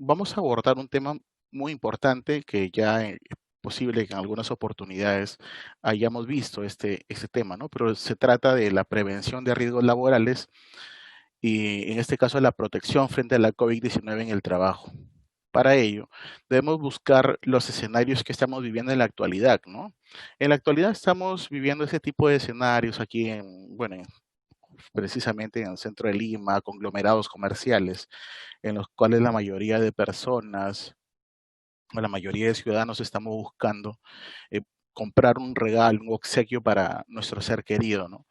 vamos a abordar un tema muy importante que ya es posible que en algunas oportunidades hayamos visto este tema, ¿no? Pero se trata de la prevención de riesgos laborales y en este caso la protección frente a la COVID-19 en el trabajo. Para ello, debemos buscar los escenarios que estamos viviendo en la actualidad, ¿no? En la actualidad estamos viviendo ese tipo de escenarios aquí precisamente en el centro de Lima, conglomerados comerciales, en los cuales la mayoría de personas o la mayoría de ciudadanos estamos buscando eh, comprar un regalo, un obsequio para nuestro ser querido, ¿no?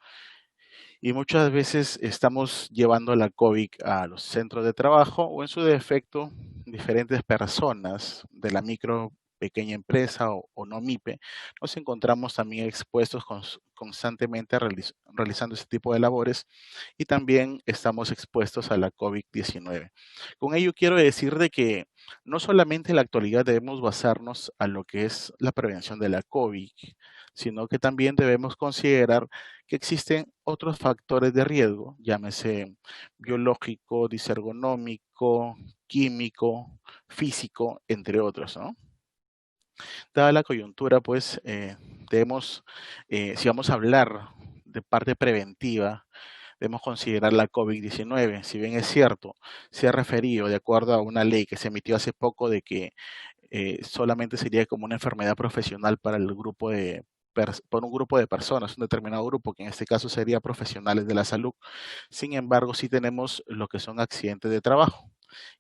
Y muchas veces estamos llevando la COVID a los centros de trabajo o en su defecto, diferentes personas de la micro, pequeña empresa o no MIPE, nos encontramos también expuestos constantemente realizando este tipo de labores y también estamos expuestos a la COVID-19. Con ello quiero decir de que no solamente en la actualidad debemos basarnos a lo que es la prevención de la COVID, sino que también debemos considerar que existen otros factores de riesgo, llámese biológico, disergonómico, químico, físico, entre otros, ¿no? Dada la coyuntura, pues debemos, si vamos a hablar de parte preventiva, debemos considerar la COVID-19. Si bien es cierto, se ha referido de acuerdo a una ley que se emitió hace poco de que solamente sería como una enfermedad profesional para el grupo por un grupo de personas, un determinado grupo, que en este caso sería profesionales de la salud. Sin embargo, sí tenemos lo que son accidentes de trabajo.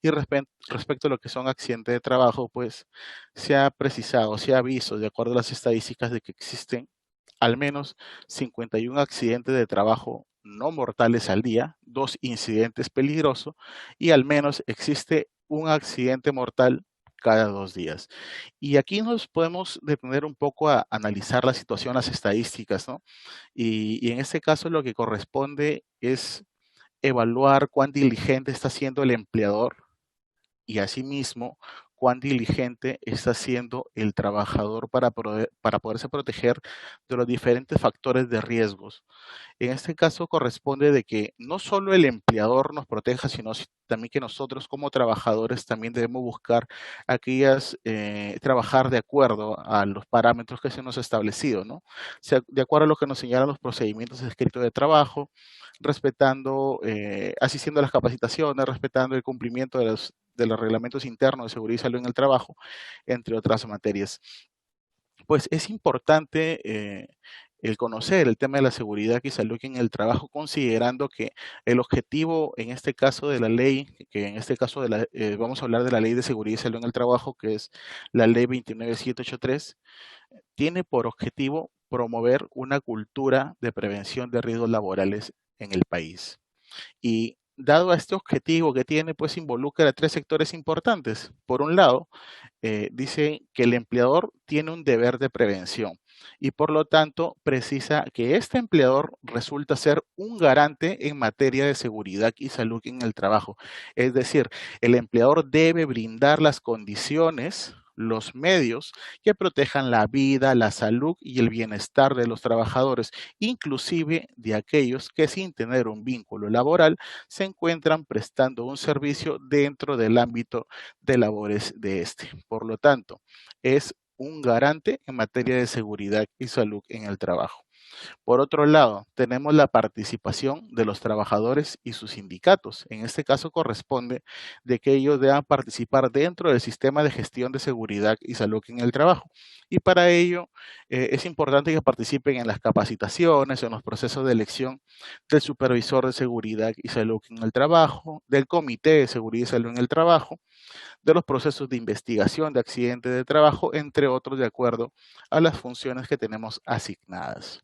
Y respecto a lo que son accidentes de trabajo, pues se ha precisado, se ha visto, de acuerdo a las estadísticas, de que existen al menos 51 accidentes de trabajo no mortales al día, 2 incidentes peligrosos y al menos existe un accidente mortal cada 2 días. Y aquí nos podemos detener un poco a analizar la situación, las estadísticas, ¿no? Y en este caso lo que corresponde es evaluar cuán diligente está siendo el empleador y asimismo cuán diligente está siendo el trabajador para poderse proteger de los diferentes factores de riesgos. En este caso corresponde de que no solo el empleador nos proteja, sino también que nosotros como trabajadores también debemos buscar trabajar de acuerdo a los parámetros que se nos ha establecido, ¿no? O sea, de acuerdo a lo que nos señalan los procedimientos escritos de trabajo, respetando, asistiendo a las capacitaciones, respetando el cumplimiento de los reglamentos internos de seguridad y salud en el trabajo, entre otras materias. Pues es importante el conocer el tema de la seguridad y salud en el trabajo, considerando que el objetivo, en este caso de la ley, que en este caso vamos a hablar de la Ley de Seguridad y Salud en el Trabajo, que es la Ley 29783, tiene por objetivo promover una cultura de prevención de riesgos laborales en el país. Y dado a este objetivo que tiene, pues involucra a 3 sectores importantes. Por un lado, dice que el empleador tiene un deber de prevención y por lo tanto precisa que este empleador resulta ser un garante en materia de seguridad y salud en el trabajo. Es decir, el empleador debe brindar las condiciones, los medios que protejan la vida, la salud y el bienestar de los trabajadores, inclusive de aquellos que sin tener un vínculo laboral se encuentran prestando un servicio dentro del ámbito de labores de este. Por lo tanto, es un garante en materia de seguridad y salud en el trabajo. Por otro lado, tenemos la participación de los trabajadores y sus sindicatos. En este caso corresponde de que ellos deban participar dentro del sistema de gestión de seguridad y salud en el trabajo. Y para ello es importante que participen en las capacitaciones, en los procesos de elección del supervisor de seguridad y salud en el trabajo, del comité de seguridad y salud en el trabajo, de los procesos de investigación de accidentes de trabajo, entre otros, de acuerdo a las funciones que tenemos asignadas.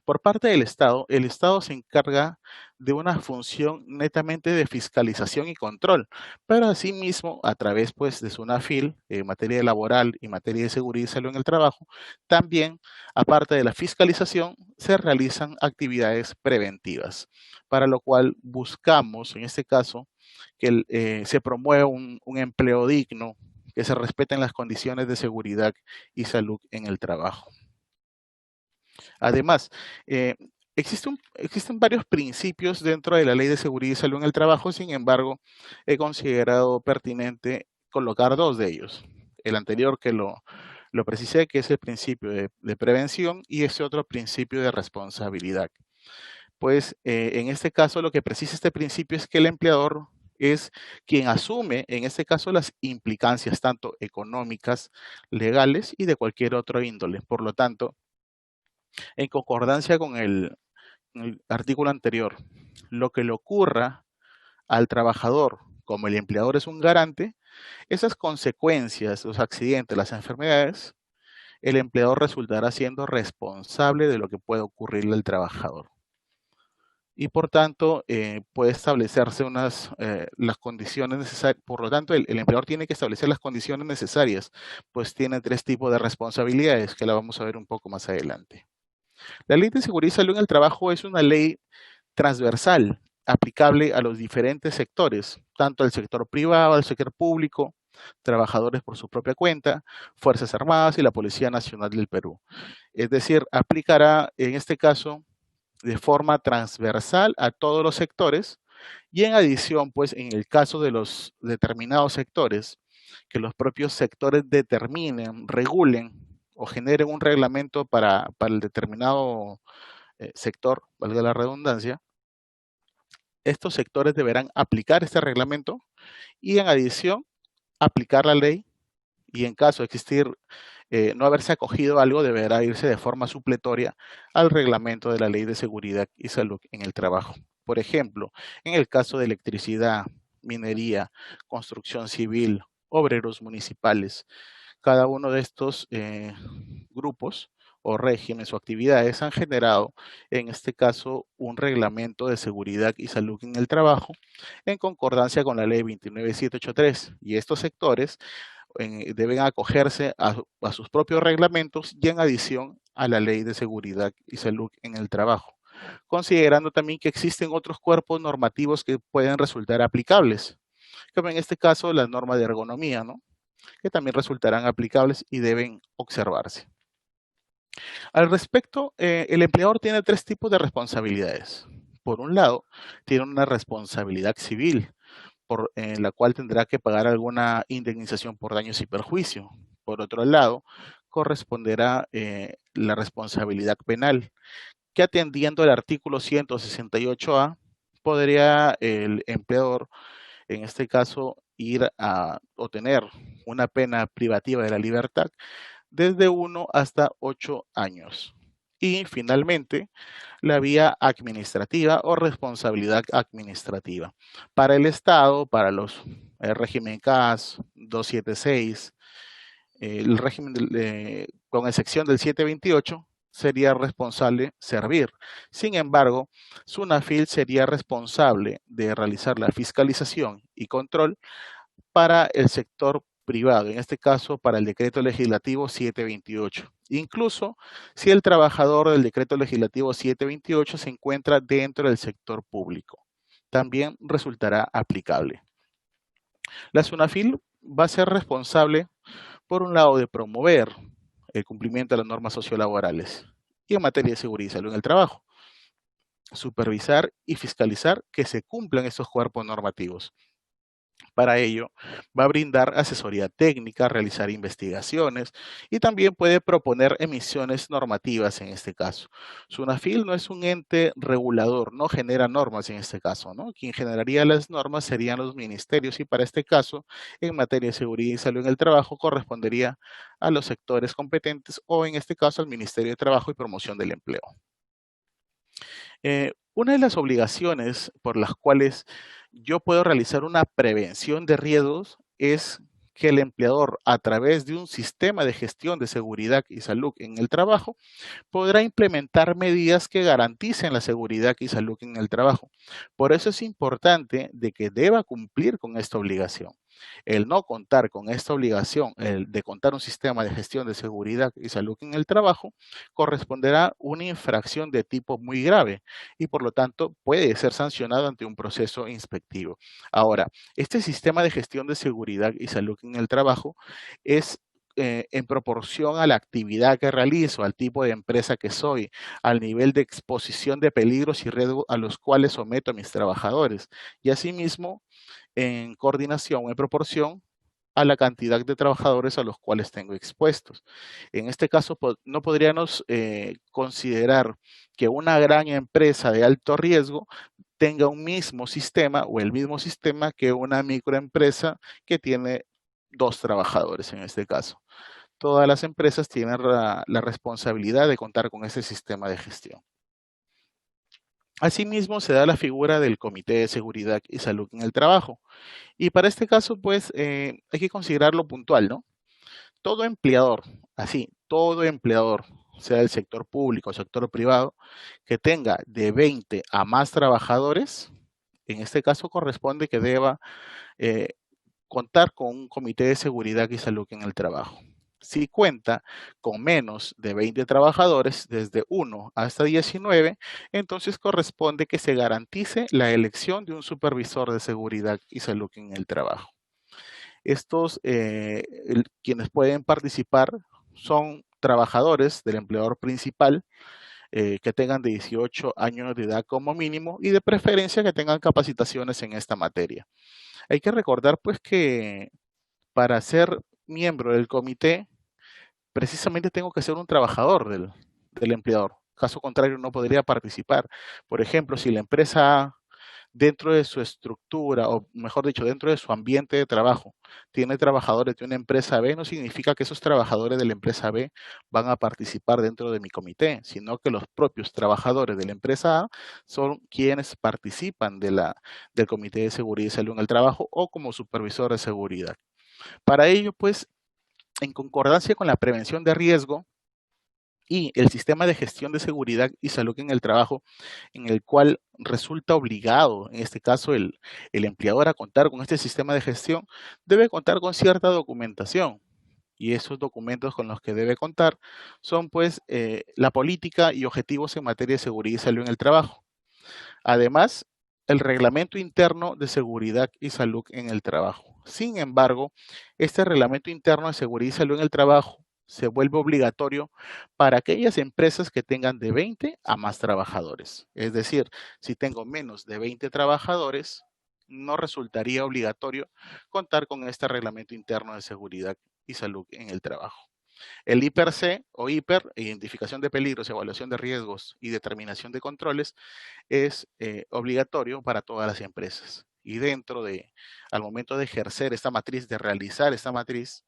Por parte del Estado, el Estado se encarga de una función netamente de fiscalización y control, pero asimismo, a través pues, de SUNAFIL, en materia laboral y materia de seguridad y salud en el trabajo, también, aparte de la fiscalización, se realizan actividades preventivas, para lo cual buscamos, en este caso, que se promueva un empleo digno, que se respeten las condiciones de seguridad y salud en el trabajo. Además, Existen varios principios dentro de la Ley de Seguridad y Salud en el Trabajo, sin embargo, he considerado pertinente colocar dos de ellos. El anterior que lo precisé, que es el principio de prevención, y ese otro principio de responsabilidad. Pues en este caso lo que precisa este principio es que el empleador es quien asume, en este caso, las implicancias tanto económicas, legales y de cualquier otro índole. Por lo tanto, en concordancia con el artículo anterior, lo que le ocurra al trabajador, como el empleador es un garante, esas consecuencias, los accidentes, las enfermedades, el empleador resultará siendo responsable de lo que pueda ocurrirle al trabajador. Y por tanto, puede establecerse las condiciones necesarias. Por lo tanto, el empleador tiene que establecer las condiciones necesarias, pues tiene tres tipos de responsabilidades que la vamos a ver un poco más adelante. La Ley de Seguridad y Salud en el Trabajo es una ley transversal, aplicable a los diferentes sectores, tanto al sector privado, al sector público, trabajadores por su propia cuenta, Fuerzas Armadas y la Policía Nacional del Perú. Es decir, aplicará en este caso de forma transversal a todos los sectores y en adición, pues en el caso de los determinados sectores, que los propios sectores determinen, regulen o generen un reglamento para el determinado sector, valga la redundancia, estos sectores deberán aplicar este reglamento y en adición aplicar la ley y en caso de existir no haberse acogido a algo, deberá irse de forma supletoria al reglamento de la Ley de Seguridad y Salud en el Trabajo. Por ejemplo, en el caso de electricidad, minería, construcción civil, obreros municipales, cada uno de estos grupos o regímenes o actividades han generado, en este caso, un reglamento de seguridad y salud en el trabajo en concordancia con la ley 29783 y estos sectores deben acogerse a sus propios reglamentos y en adición a la ley de seguridad y salud en el trabajo, considerando también que existen otros cuerpos normativos que pueden resultar aplicables, como en este caso las normas de ergonomía, ¿no? Que también resultarán aplicables y deben observarse. Al respecto, el empleador tiene tres tipos de responsabilidades. Por un lado, tiene una responsabilidad civil, en la cual tendrá que pagar alguna indemnización por daños y perjuicio. Por otro lado, corresponderá la responsabilidad penal, que atendiendo al artículo 168A, podría el empleador, en este caso, ir a obtener una pena privativa de la libertad desde 1 hasta 8 años. Y finalmente, la vía administrativa o responsabilidad administrativa. Para el Estado, para los el régimen CAS 276, el régimen con excepción del 728, sería responsable servir. Sin embargo, SUNAFIL sería responsable de realizar la fiscalización y control para el sector privado, en este caso para el decreto legislativo 728. Incluso si el trabajador del decreto legislativo 728 se encuentra dentro del sector público, también resultará aplicable. La SUNAFIL va a ser responsable, por un lado, de promover el cumplimiento de las normas sociolaborales y en materia de seguridad y salud en el trabajo, supervisar y fiscalizar que se cumplan estos cuerpos normativos. Para ello, va a brindar asesoría técnica, realizar investigaciones y también puede proponer emisiones normativas en este caso. SUNAFIL no es un ente regulador, no genera normas en este caso, ¿no? Quien generaría las normas serían los ministerios y para este caso, en materia de seguridad y salud en el trabajo, correspondería a los sectores competentes o en este caso al Ministerio de Trabajo y Promoción del Empleo. Una de las obligaciones por las cuales yo puedo realizar una prevención de riesgos es que el empleador, a través de un sistema de gestión de seguridad y salud en el trabajo, podrá implementar medidas que garanticen la seguridad y salud en el trabajo. Por eso es importante de que deba cumplir con esta obligación. El no contar con esta obligación, el de contar un sistema de gestión de seguridad y salud en el trabajo, corresponderá una infracción de tipo muy grave y por lo tanto puede ser sancionado ante un proceso inspectivo. Ahora, este sistema de gestión de seguridad y salud en el trabajo es en proporción a la actividad que realizo, al tipo de empresa que soy, al nivel de exposición de peligros y riesgos a los cuales someto a mis trabajadores. Y asimismo, en coordinación, en proporción a la cantidad de trabajadores a los cuales tengo expuestos. En este caso, no podríamos considerar que una gran empresa de alto riesgo tenga un mismo sistema o el mismo sistema que una microempresa que tiene 2 trabajadores en este caso. Todas las empresas tienen la responsabilidad de contar con ese sistema de gestión. Asimismo, se da la figura del Comité de Seguridad y Salud en el Trabajo. Y para este caso, pues, hay que considerarlo puntual, ¿no? Todo empleador, así, todo empleador, sea del sector público o sector privado, que tenga de 20 a más trabajadores, en este caso corresponde que deba eh, contar con un comité de seguridad y salud en el trabajo. Si cuenta con menos de 20 trabajadores, desde 1 hasta 19, entonces corresponde que se garantice la elección de un supervisor de seguridad y salud en el trabajo. Estos, quienes pueden participar son trabajadores del empleador principal que tengan de 18 años de edad como mínimo y de preferencia que tengan capacitaciones en esta materia. Hay que recordar pues que para ser miembro del comité, precisamente tengo que ser un trabajador del empleador. Caso contrario, no podría participar. Por ejemplo, si la empresa dentro de su estructura, o mejor dicho, dentro de su ambiente de trabajo, tiene trabajadores de una empresa B, no significa que esos trabajadores de la empresa B van a participar dentro de mi comité, sino que los propios trabajadores de la empresa A son quienes participan del Comité de Seguridad y Salud en el Trabajo o como supervisor de seguridad. Para ello, pues, en concordancia con la prevención de riesgo y el sistema de gestión de seguridad y salud en el trabajo, en el cual resulta obligado, en este caso, el empleador a contar con este sistema de gestión, debe contar con cierta documentación. Y esos documentos con los que debe contar son, pues, la política y objetivos en materia de seguridad y salud en el trabajo. Además, el reglamento interno de seguridad y salud en el trabajo. Sin embargo, este reglamento interno de seguridad y salud en el trabajo se vuelve obligatorio para aquellas empresas que tengan de 20 a más trabajadores. Es decir, si tengo menos de 20 trabajadores, no resultaría obligatorio contar con este reglamento interno de seguridad y salud en el trabajo. El IPER-C o IPER, Identificación de Peligros, Evaluación de Riesgos y Determinación de Controles, es obligatorio para todas las empresas. Y al momento de ejercer esta matriz, de realizar esta matriz,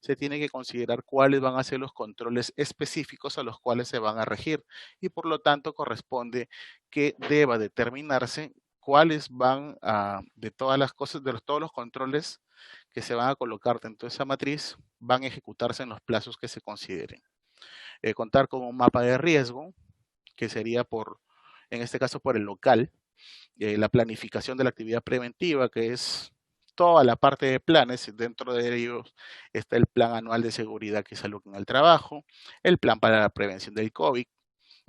se tiene que considerar cuáles van a ser los controles específicos a los cuales se van a regir y por lo tanto corresponde que deba determinarse cuáles van de todas las cosas, todos los controles que se van a colocar dentro de esa matriz, van a ejecutarse en los plazos que se consideren. Contar con un mapa de riesgo, que sería en este caso por el local, la planificación de la actividad preventiva, que es toda la parte de planes, dentro de ellos está el plan anual de seguridad y salud en el trabajo, el plan para la prevención del COVID,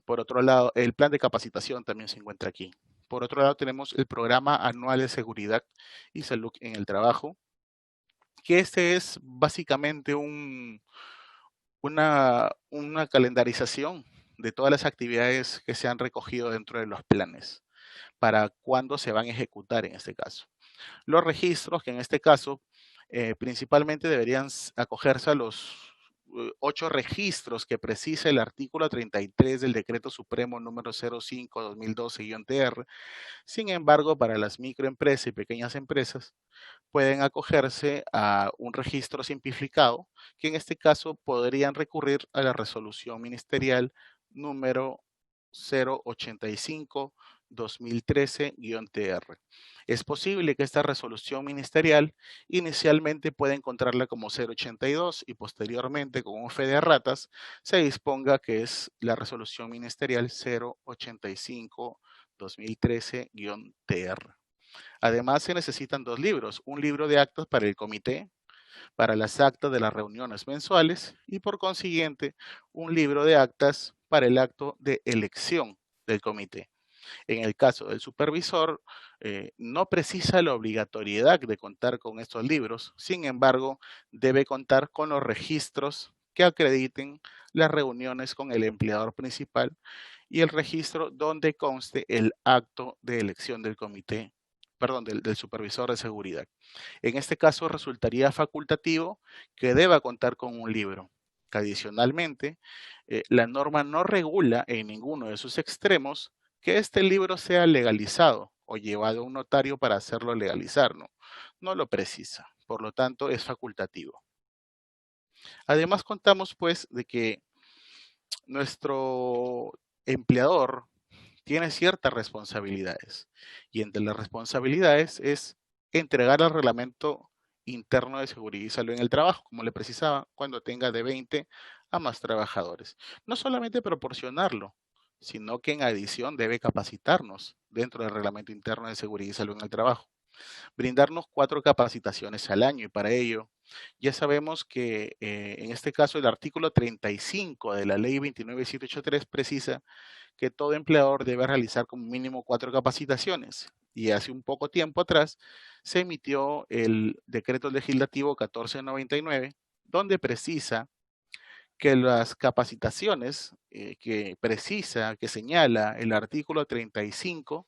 por otro lado, el plan de capacitación también se encuentra aquí. Por otro lado, tenemos el programa anual de seguridad y salud en el trabajo, que este es básicamente una calendarización de todas las actividades que se han recogido dentro de los planes para cuándo se van a ejecutar en este caso. Los registros, que en este caso principalmente deberían acogerse a los 8 registros que precisa el artículo 33 del Decreto Supremo número 05-2012-TR. Sin embargo, para las microempresas y pequeñas empresas, pueden acogerse a un registro simplificado, que en este caso podrían recurrir a la resolución ministerial número 085-2013-TR. Es posible que esta resolución ministerial inicialmente pueda encontrarla como 082 y posteriormente con un fe de ratas se disponga que es la resolución ministerial 085-2013-TR. Además, se necesitan 2 libros, un libro de actas para el comité, para las actas de las reuniones mensuales y por consiguiente un libro de actas para el acto de elección del comité. En el caso del supervisor, no precisa la obligatoriedad de contar con estos libros, sin embargo, debe contar con los registros que acrediten las reuniones con el empleador principal y el registro donde conste el acto de elección del comité, perdón, del supervisor de seguridad. En este caso, resultaría facultativo que deba contar con un libro. Adicionalmente, la norma no regula en ninguno de sus extremos que este libro sea legalizado o llevado a un notario para hacerlo legalizar, ¿no? No lo precisa, por lo tanto es facultativo. Además contamos pues de que nuestro empleador tiene ciertas responsabilidades y entre las responsabilidades es entregar el reglamento interno de seguridad y salud en el trabajo, como le precisaba, cuando tenga de 20 a más trabajadores. No solamente proporcionarlo, sino que en adición debe capacitarnos dentro del reglamento interno de seguridad y salud en el trabajo, brindarnos 4 capacitaciones al año y para ello ya sabemos que en este caso el artículo 35 de la ley 29783 precisa que todo empleador debe realizar como mínimo 4 capacitaciones. Y hace un poco tiempo atrás se emitió el decreto legislativo 1499, donde precisa que las capacitaciones que señala el artículo 35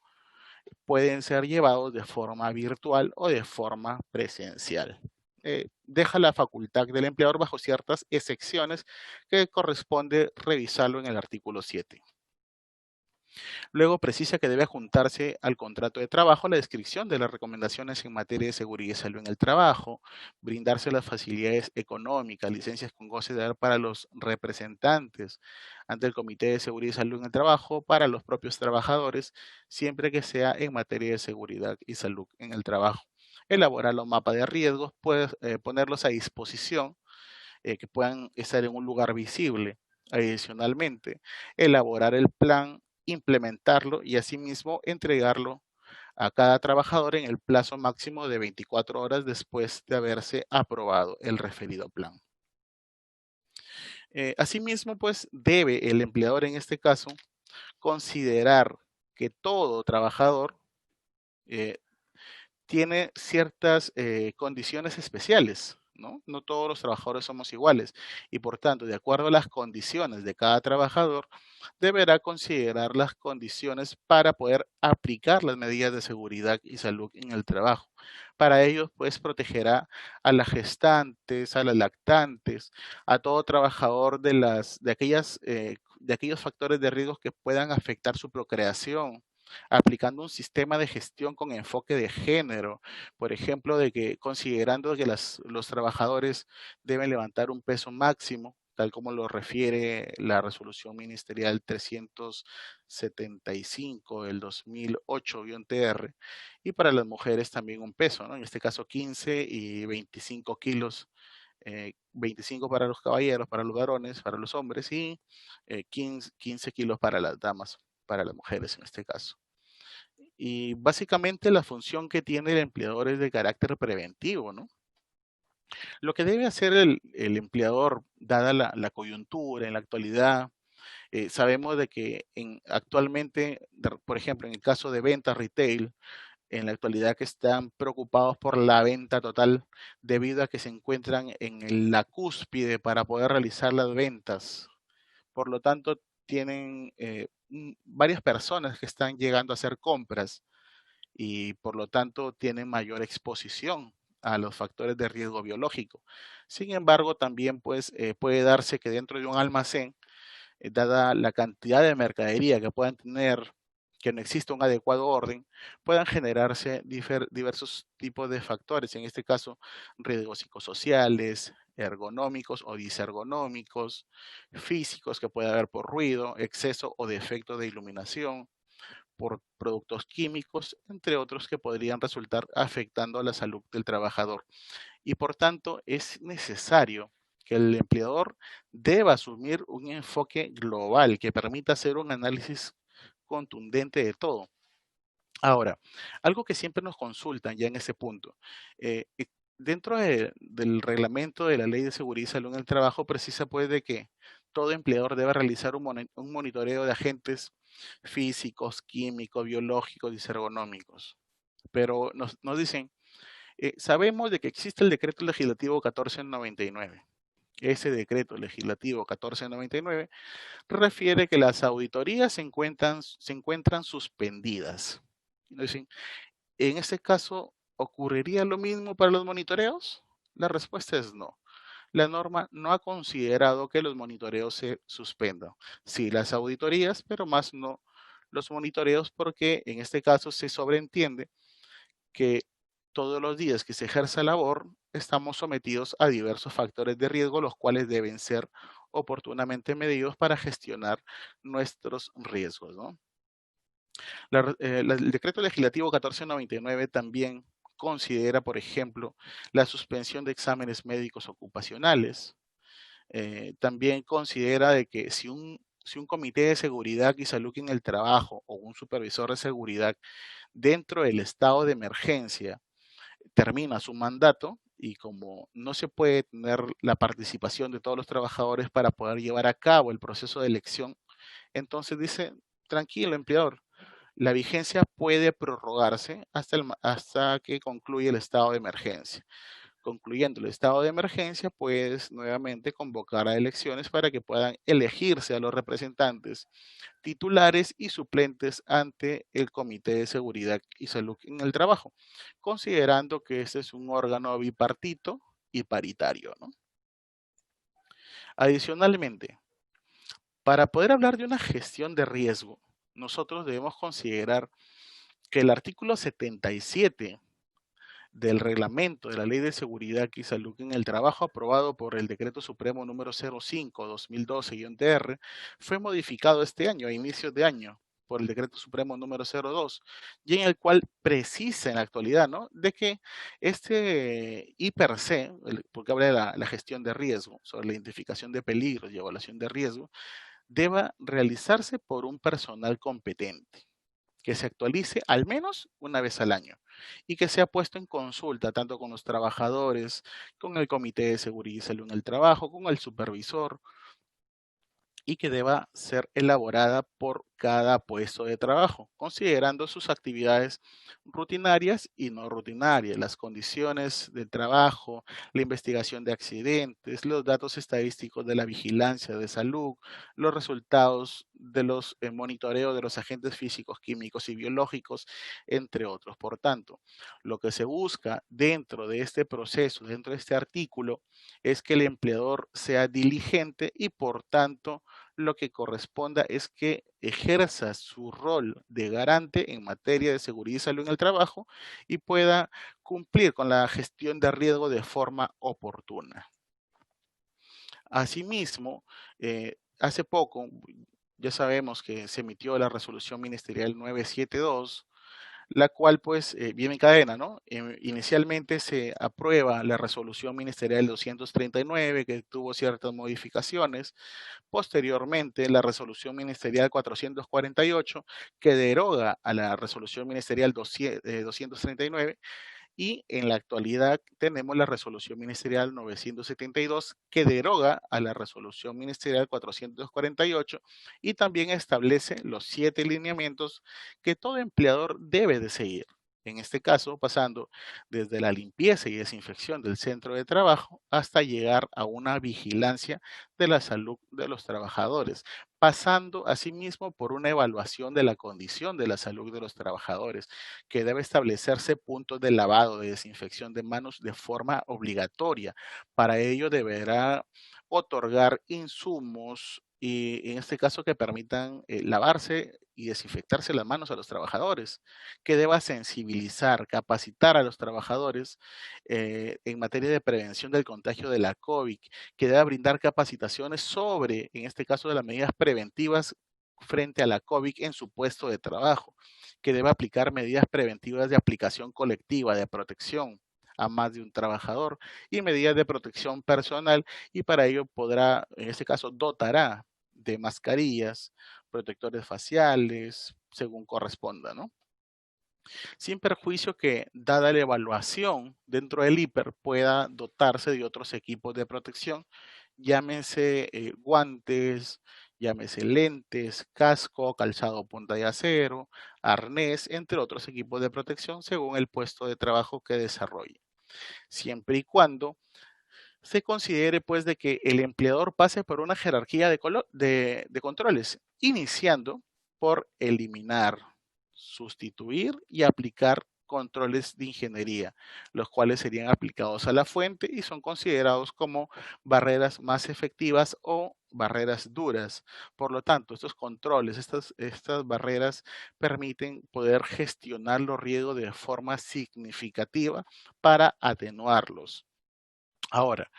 pueden ser llevados de forma virtual o de forma presencial. Deja la facultad del empleador bajo ciertas excepciones que corresponde revisarlo en el artículo 7. Luego precisa que debe juntarse al contrato de trabajo la descripción de las recomendaciones en materia de seguridad y salud en el trabajo, brindarse las facilidades económicas, licencias con goce de edad para los representantes ante el Comité de Seguridad y Salud en el Trabajo para los propios trabajadores, siempre que sea en materia de seguridad y salud en el trabajo. Elaborar los mapas de riesgos, puedes ponerlos a disposición, que puedan estar en un lugar visible. Adicionalmente, elaborar el plan, implementarlo y asimismo entregarlo a cada trabajador en el plazo máximo de 24 horas después de haberse aprobado el referido plan. Asimismo, pues debe el empleador en este caso considerar que todo trabajador eh, tiene ciertas condiciones especiales, ¿no? No todos los trabajadores somos iguales y por tanto, de acuerdo a las condiciones de cada trabajador, deberá considerar las condiciones para poder aplicar las medidas de seguridad y salud en el trabajo. Para ello, pues protegerá a las gestantes, a las lactantes, a todo trabajador de aquellos factores de riesgo que puedan afectar su procreación, aplicando un sistema de gestión con enfoque de género, por ejemplo, de que considerando que los trabajadores deben levantar un peso máximo, tal como lo refiere la resolución ministerial 375 del 2008-TR, y para las mujeres también un peso, ¿no? En este caso 15 y 25 kilos, 25 para los caballeros, para los varones, para los hombres, y 15 kilos para las damas, para las mujeres en este caso. Y básicamente la función que tiene el empleador es de carácter preventivo, ¿no? Lo que debe hacer el empleador, dada la coyuntura en la actualidad, sabemos de que actualmente, por ejemplo, en el caso de ventas retail, en la actualidad que están preocupados por la venta total debido a que se encuentran en la cúspide para poder realizar las ventas. Por lo tanto, tienen varias personas que están llegando a hacer compras y por lo tanto tienen mayor exposición a los factores de riesgo biológico. Sin embargo, también pues, puede darse que dentro de un almacén, dada la cantidad de mercadería que puedan tener, que no exista un adecuado orden, puedan generarse diversos tipos de factores, en este caso riesgos psicosociales, ergonómicos o disergonómicos, físicos que puede haber por ruido, exceso o defecto de iluminación, por productos químicos, entre otros que podrían resultar afectando a la salud del trabajador. Y por tanto, es necesario que el empleador deba asumir un enfoque global que permita hacer un análisis contundente de todo. Ahora, algo que siempre nos consultan ya en ese punto, dentro del reglamento de la Ley de Seguridad y Salud en el Trabajo precisa pues de que todo empleador debe realizar un monitoreo de agentes físicos, químicos, biológicos y ergonómicos. Pero nos dicen, sabemos de que existe el decreto legislativo 1499. Ese decreto legislativo 1499 refiere que las auditorías se encuentran suspendidas. Y nos dicen, ¿en este caso ocurriría lo mismo para los monitoreos? La respuesta es no. La norma no ha considerado que los monitoreos se suspendan. Sí, las auditorías, pero más no los monitoreos, porque en este caso se sobreentiende que todos los días que se ejerza labor estamos sometidos a diversos factores de riesgo, los cuales deben ser oportunamente medidos para gestionar nuestros riesgos, ¿no? El decreto legislativo 1499 también considera, por ejemplo, la suspensión de exámenes médicos ocupacionales. También considera de que si un comité de seguridad y salud en el trabajo o un supervisor de seguridad dentro del estado de emergencia termina su mandato y como no se puede tener la participación de todos los trabajadores para poder llevar a cabo el proceso de elección, entonces dice, tranquilo, empleador, la vigencia puede prorrogarse hasta que concluya el estado de emergencia. Concluyendo el estado de emergencia, puedes nuevamente convocar a elecciones para que puedan elegirse a los representantes titulares y suplentes ante el Comité de Seguridad y Salud en el Trabajo, considerando que este es un órgano bipartito y paritario, ¿no? Adicionalmente, para poder hablar de una gestión de riesgo, nosotros debemos considerar que el artículo 77 del reglamento de la Ley de Seguridad y Salud en el Trabajo, aprobado por el Decreto Supremo número 05-2012-TR, fue modificado este año, a inicios de año, por el Decreto Supremo número 02, y en el cual precisa en la actualidad, ¿no?, de que este IPRC, porque habla de la gestión de riesgo, sobre la identificación de peligros y evaluación de riesgo, deba realizarse por un personal competente que se actualice al menos una vez al año y que sea puesto en consulta tanto con los trabajadores, con el Comité de Seguridad y Salud en el Trabajo, con el supervisor, y que deba ser elaborada por cada puesto de trabajo, considerando sus actividades rutinarias y no rutinarias, las condiciones del trabajo, la investigación de accidentes, los datos estadísticos de la vigilancia de salud, los resultados de los monitoreos de los agentes físicos, químicos y biológicos, entre otros. Por tanto, lo que se busca dentro de este proceso, dentro de este artículo, es que el empleador sea diligente y por tanto lo que corresponda es que ejerza su rol de garante en materia de seguridad y salud en el trabajo y pueda cumplir con la gestión de riesgo de forma oportuna. Asimismo, hace poco, ya sabemos que se emitió la resolución ministerial 972, la cual pues viene en cadena, ¿no? Inicialmente se aprueba la resolución ministerial 239, que tuvo ciertas modificaciones. Posteriormente, la resolución ministerial 448, que deroga a la resolución ministerial 239, y en la actualidad tenemos la resolución ministerial 972 que deroga a la resolución ministerial 448 y también establece los 7 lineamientos que todo empleador debe de seguir. En este caso, pasando desde la limpieza y desinfección del centro de trabajo hasta llegar a una vigilancia de la salud de los trabajadores, pasando asimismo por una evaluación de la condición de la salud de los trabajadores, que debe establecerse puntos de lavado, de desinfección de manos de forma obligatoria. Para ello deberá otorgar insumos y en este caso que permitan lavarse y desinfectarse las manos a los trabajadores, que deba sensibilizar, capacitar a los trabajadores en materia de prevención del contagio de la COVID, que deba brindar capacitaciones sobre, en este caso, de las medidas preventivas frente a la COVID en su puesto de trabajo, que debe aplicar medidas preventivas de aplicación colectiva, de protección a más de un trabajador y medidas de protección personal, y para ello podrá, en este caso, dotará de mascarillas, protectores faciales, según corresponda, ¿no? Sin perjuicio que, dada la evaluación dentro del hiper, pueda dotarse de otros equipos de protección llámese guantes, llámese lentes, casco, calzado punta de acero, arnés, entre otros equipos de protección según el puesto de trabajo que desarrolle. Siempre y cuando se considere pues de que el empleador pase por una jerarquía de controles, iniciando por eliminar, sustituir y aplicar controles de ingeniería, los cuales serían aplicados a la fuente y son considerados como barreras más efectivas o barreras duras. Por lo tanto, estos controles, estas barreras permiten poder gestionar los riesgos de forma significativa para atenuarlos. Ahora,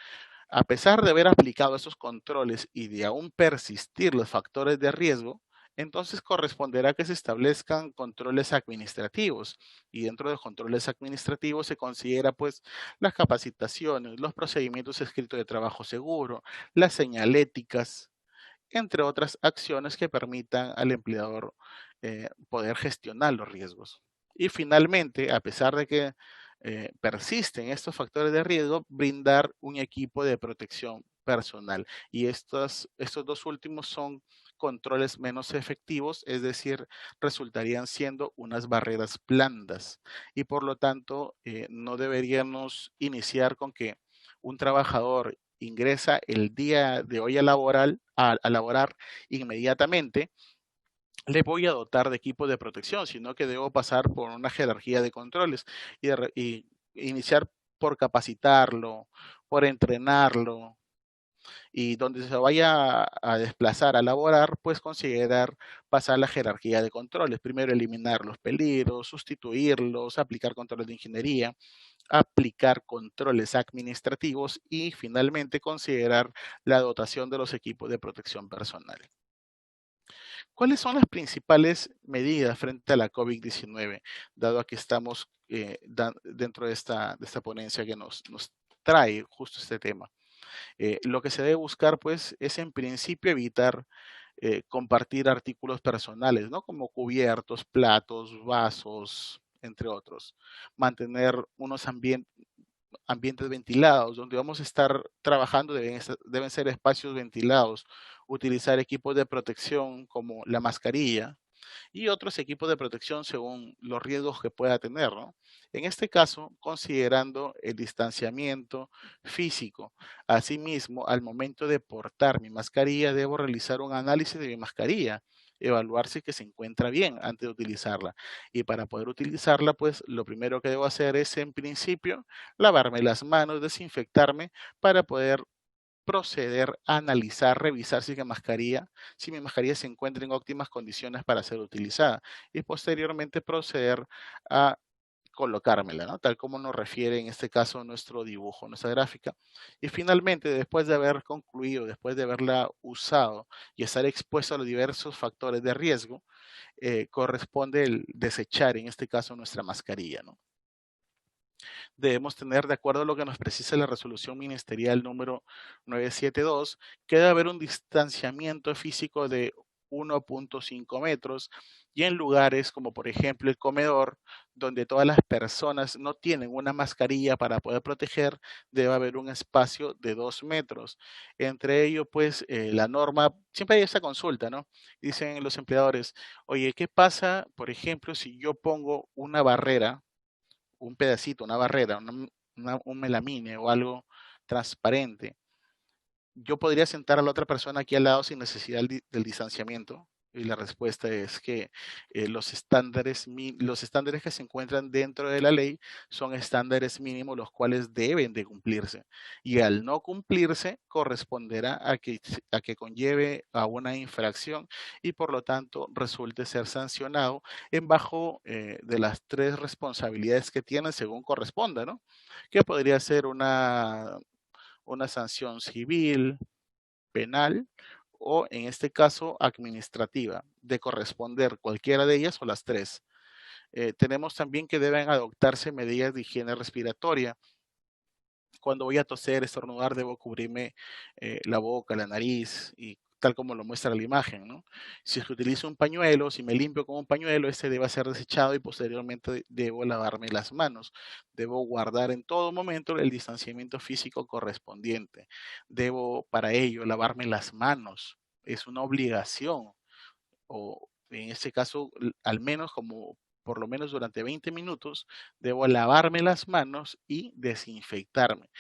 a pesar de haber aplicado esos controles y de aún persistir los factores de riesgo, entonces corresponderá que se establezcan controles administrativos y dentro de los controles administrativos se considera pues las capacitaciones, los procedimientos escritos de trabajo seguro, las señaléticas, entre otras acciones que permitan al empleador poder gestionar los riesgos. Y finalmente, a pesar de que persisten estos factores de riesgo, brindar un equipo de protección personal. Y estos dos últimos son controles menos efectivos, es decir, resultarían siendo unas barreras blandas. Y por lo tanto, no deberíamos iniciar con que un trabajador ingresa el día de hoy a laborar inmediatamente, le voy a dotar de equipo de protección, sino que debo pasar por una jerarquía de controles y iniciar por capacitarlo, por entrenarlo, y donde se vaya a desplazar a laborar, pues considerar pasar la jerarquía de controles. Primero eliminar los peligros, sustituirlos, aplicar controles de ingeniería, aplicar controles administrativos y finalmente considerar la dotación de los equipos de protección personal. ¿Cuáles son las principales medidas frente a la COVID-19, dado a que estamos dentro de esta ponencia que nos trae justo este tema? Lo que se debe buscar, pues, es en principio evitar compartir artículos personales, ¿no? Como cubiertos, platos, vasos, entre otros. Mantener unos ambientes ventilados, donde vamos a estar trabajando deben ser espacios ventilados. Utilizar equipos de protección como la mascarilla, y otros equipos de protección según los riesgos que pueda tener, ¿no? En este caso, considerando el distanciamiento físico. Asimismo, al momento de portar mi mascarilla, debo realizar un análisis de mi mascarilla, evaluar si que se encuentra bien antes de utilizarla. Y para poder utilizarla, pues lo primero que debo hacer es, en principio, lavarme las manos, desinfectarme para poder proceder a analizar, revisar si mi mascarilla se encuentra en óptimas condiciones para ser utilizada y posteriormente proceder a colocármela, ¿no? Tal como nos refiere en este caso nuestro dibujo, nuestra gráfica. Y finalmente, después de haber concluido, después de haberla usado y estar expuesto a los diversos factores de riesgo, corresponde el desechar, en este caso, nuestra mascarilla, ¿no? Debemos tener, de acuerdo a lo que nos precisa la resolución ministerial número 972, que debe haber un distanciamiento físico de 1.5 metros y en lugares como por ejemplo el comedor, donde todas las personas no tienen una mascarilla para poder proteger, debe haber un espacio de 2 metros. Entre ello, pues la norma, siempre hay esa consulta, ¿no? Dicen los empleadores, oye, ¿qué pasa, por ejemplo, si yo pongo una barrera, un pedacito, una barrera, un melamine o algo transparente? Yo podría sentar a la otra persona aquí al lado sin necesidad del distanciamiento. Y la respuesta es que los estándares que se encuentran dentro de la ley son estándares mínimos los cuales deben de cumplirse. Y al no cumplirse, corresponderá a que conlleve a una infracción y por lo tanto resulte ser sancionado en bajo de las tres responsabilidades que tiene según corresponda, ¿no? Que podría ser una sanción civil, penal o, en este caso, administrativa, de corresponder cualquiera de ellas o las tres. Tenemos también que deben adoptarse medidas de higiene respiratoria. Cuando voy a toser, estornudar, debo cubrirme la boca, la nariz y tal como lo muestra la imagen, ¿no? Si es que utilizo un pañuelo, si me limpio con un pañuelo, este debe ser desechado y posteriormente debo lavarme las manos. Debo guardar en todo momento el distanciamiento físico correspondiente. Debo para ello lavarme las manos. Es una obligación, o en este caso, al menos como por lo menos durante 20 minutos, debo lavarme las manos y desinfectarme.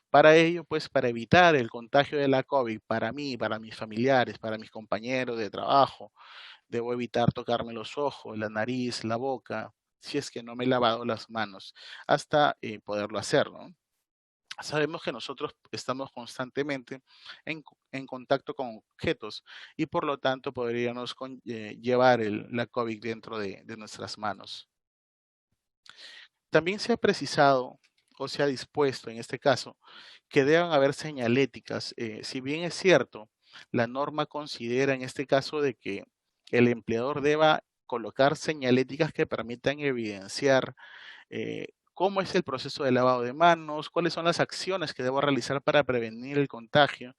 Para ello, pues para evitar el contagio de la COVID para mí, para mis familiares, para mis compañeros de trabajo, debo evitar tocarme los ojos, la nariz, la boca, si es que no me he lavado las manos, hasta poderlo hacer, ¿no? Sabemos que nosotros estamos constantemente en contacto con objetos y por lo tanto podríamos llevar la COVID dentro de nuestras manos. También se ha precisado o se ha dispuesto en este caso que deban haber señaléticas. Si bien es cierto, la norma considera en este caso de que el empleador deba colocar señaléticas que permitan evidenciar cómo es el proceso de lavado de manos, cuáles son las acciones que debo realizar para prevenir el contagio.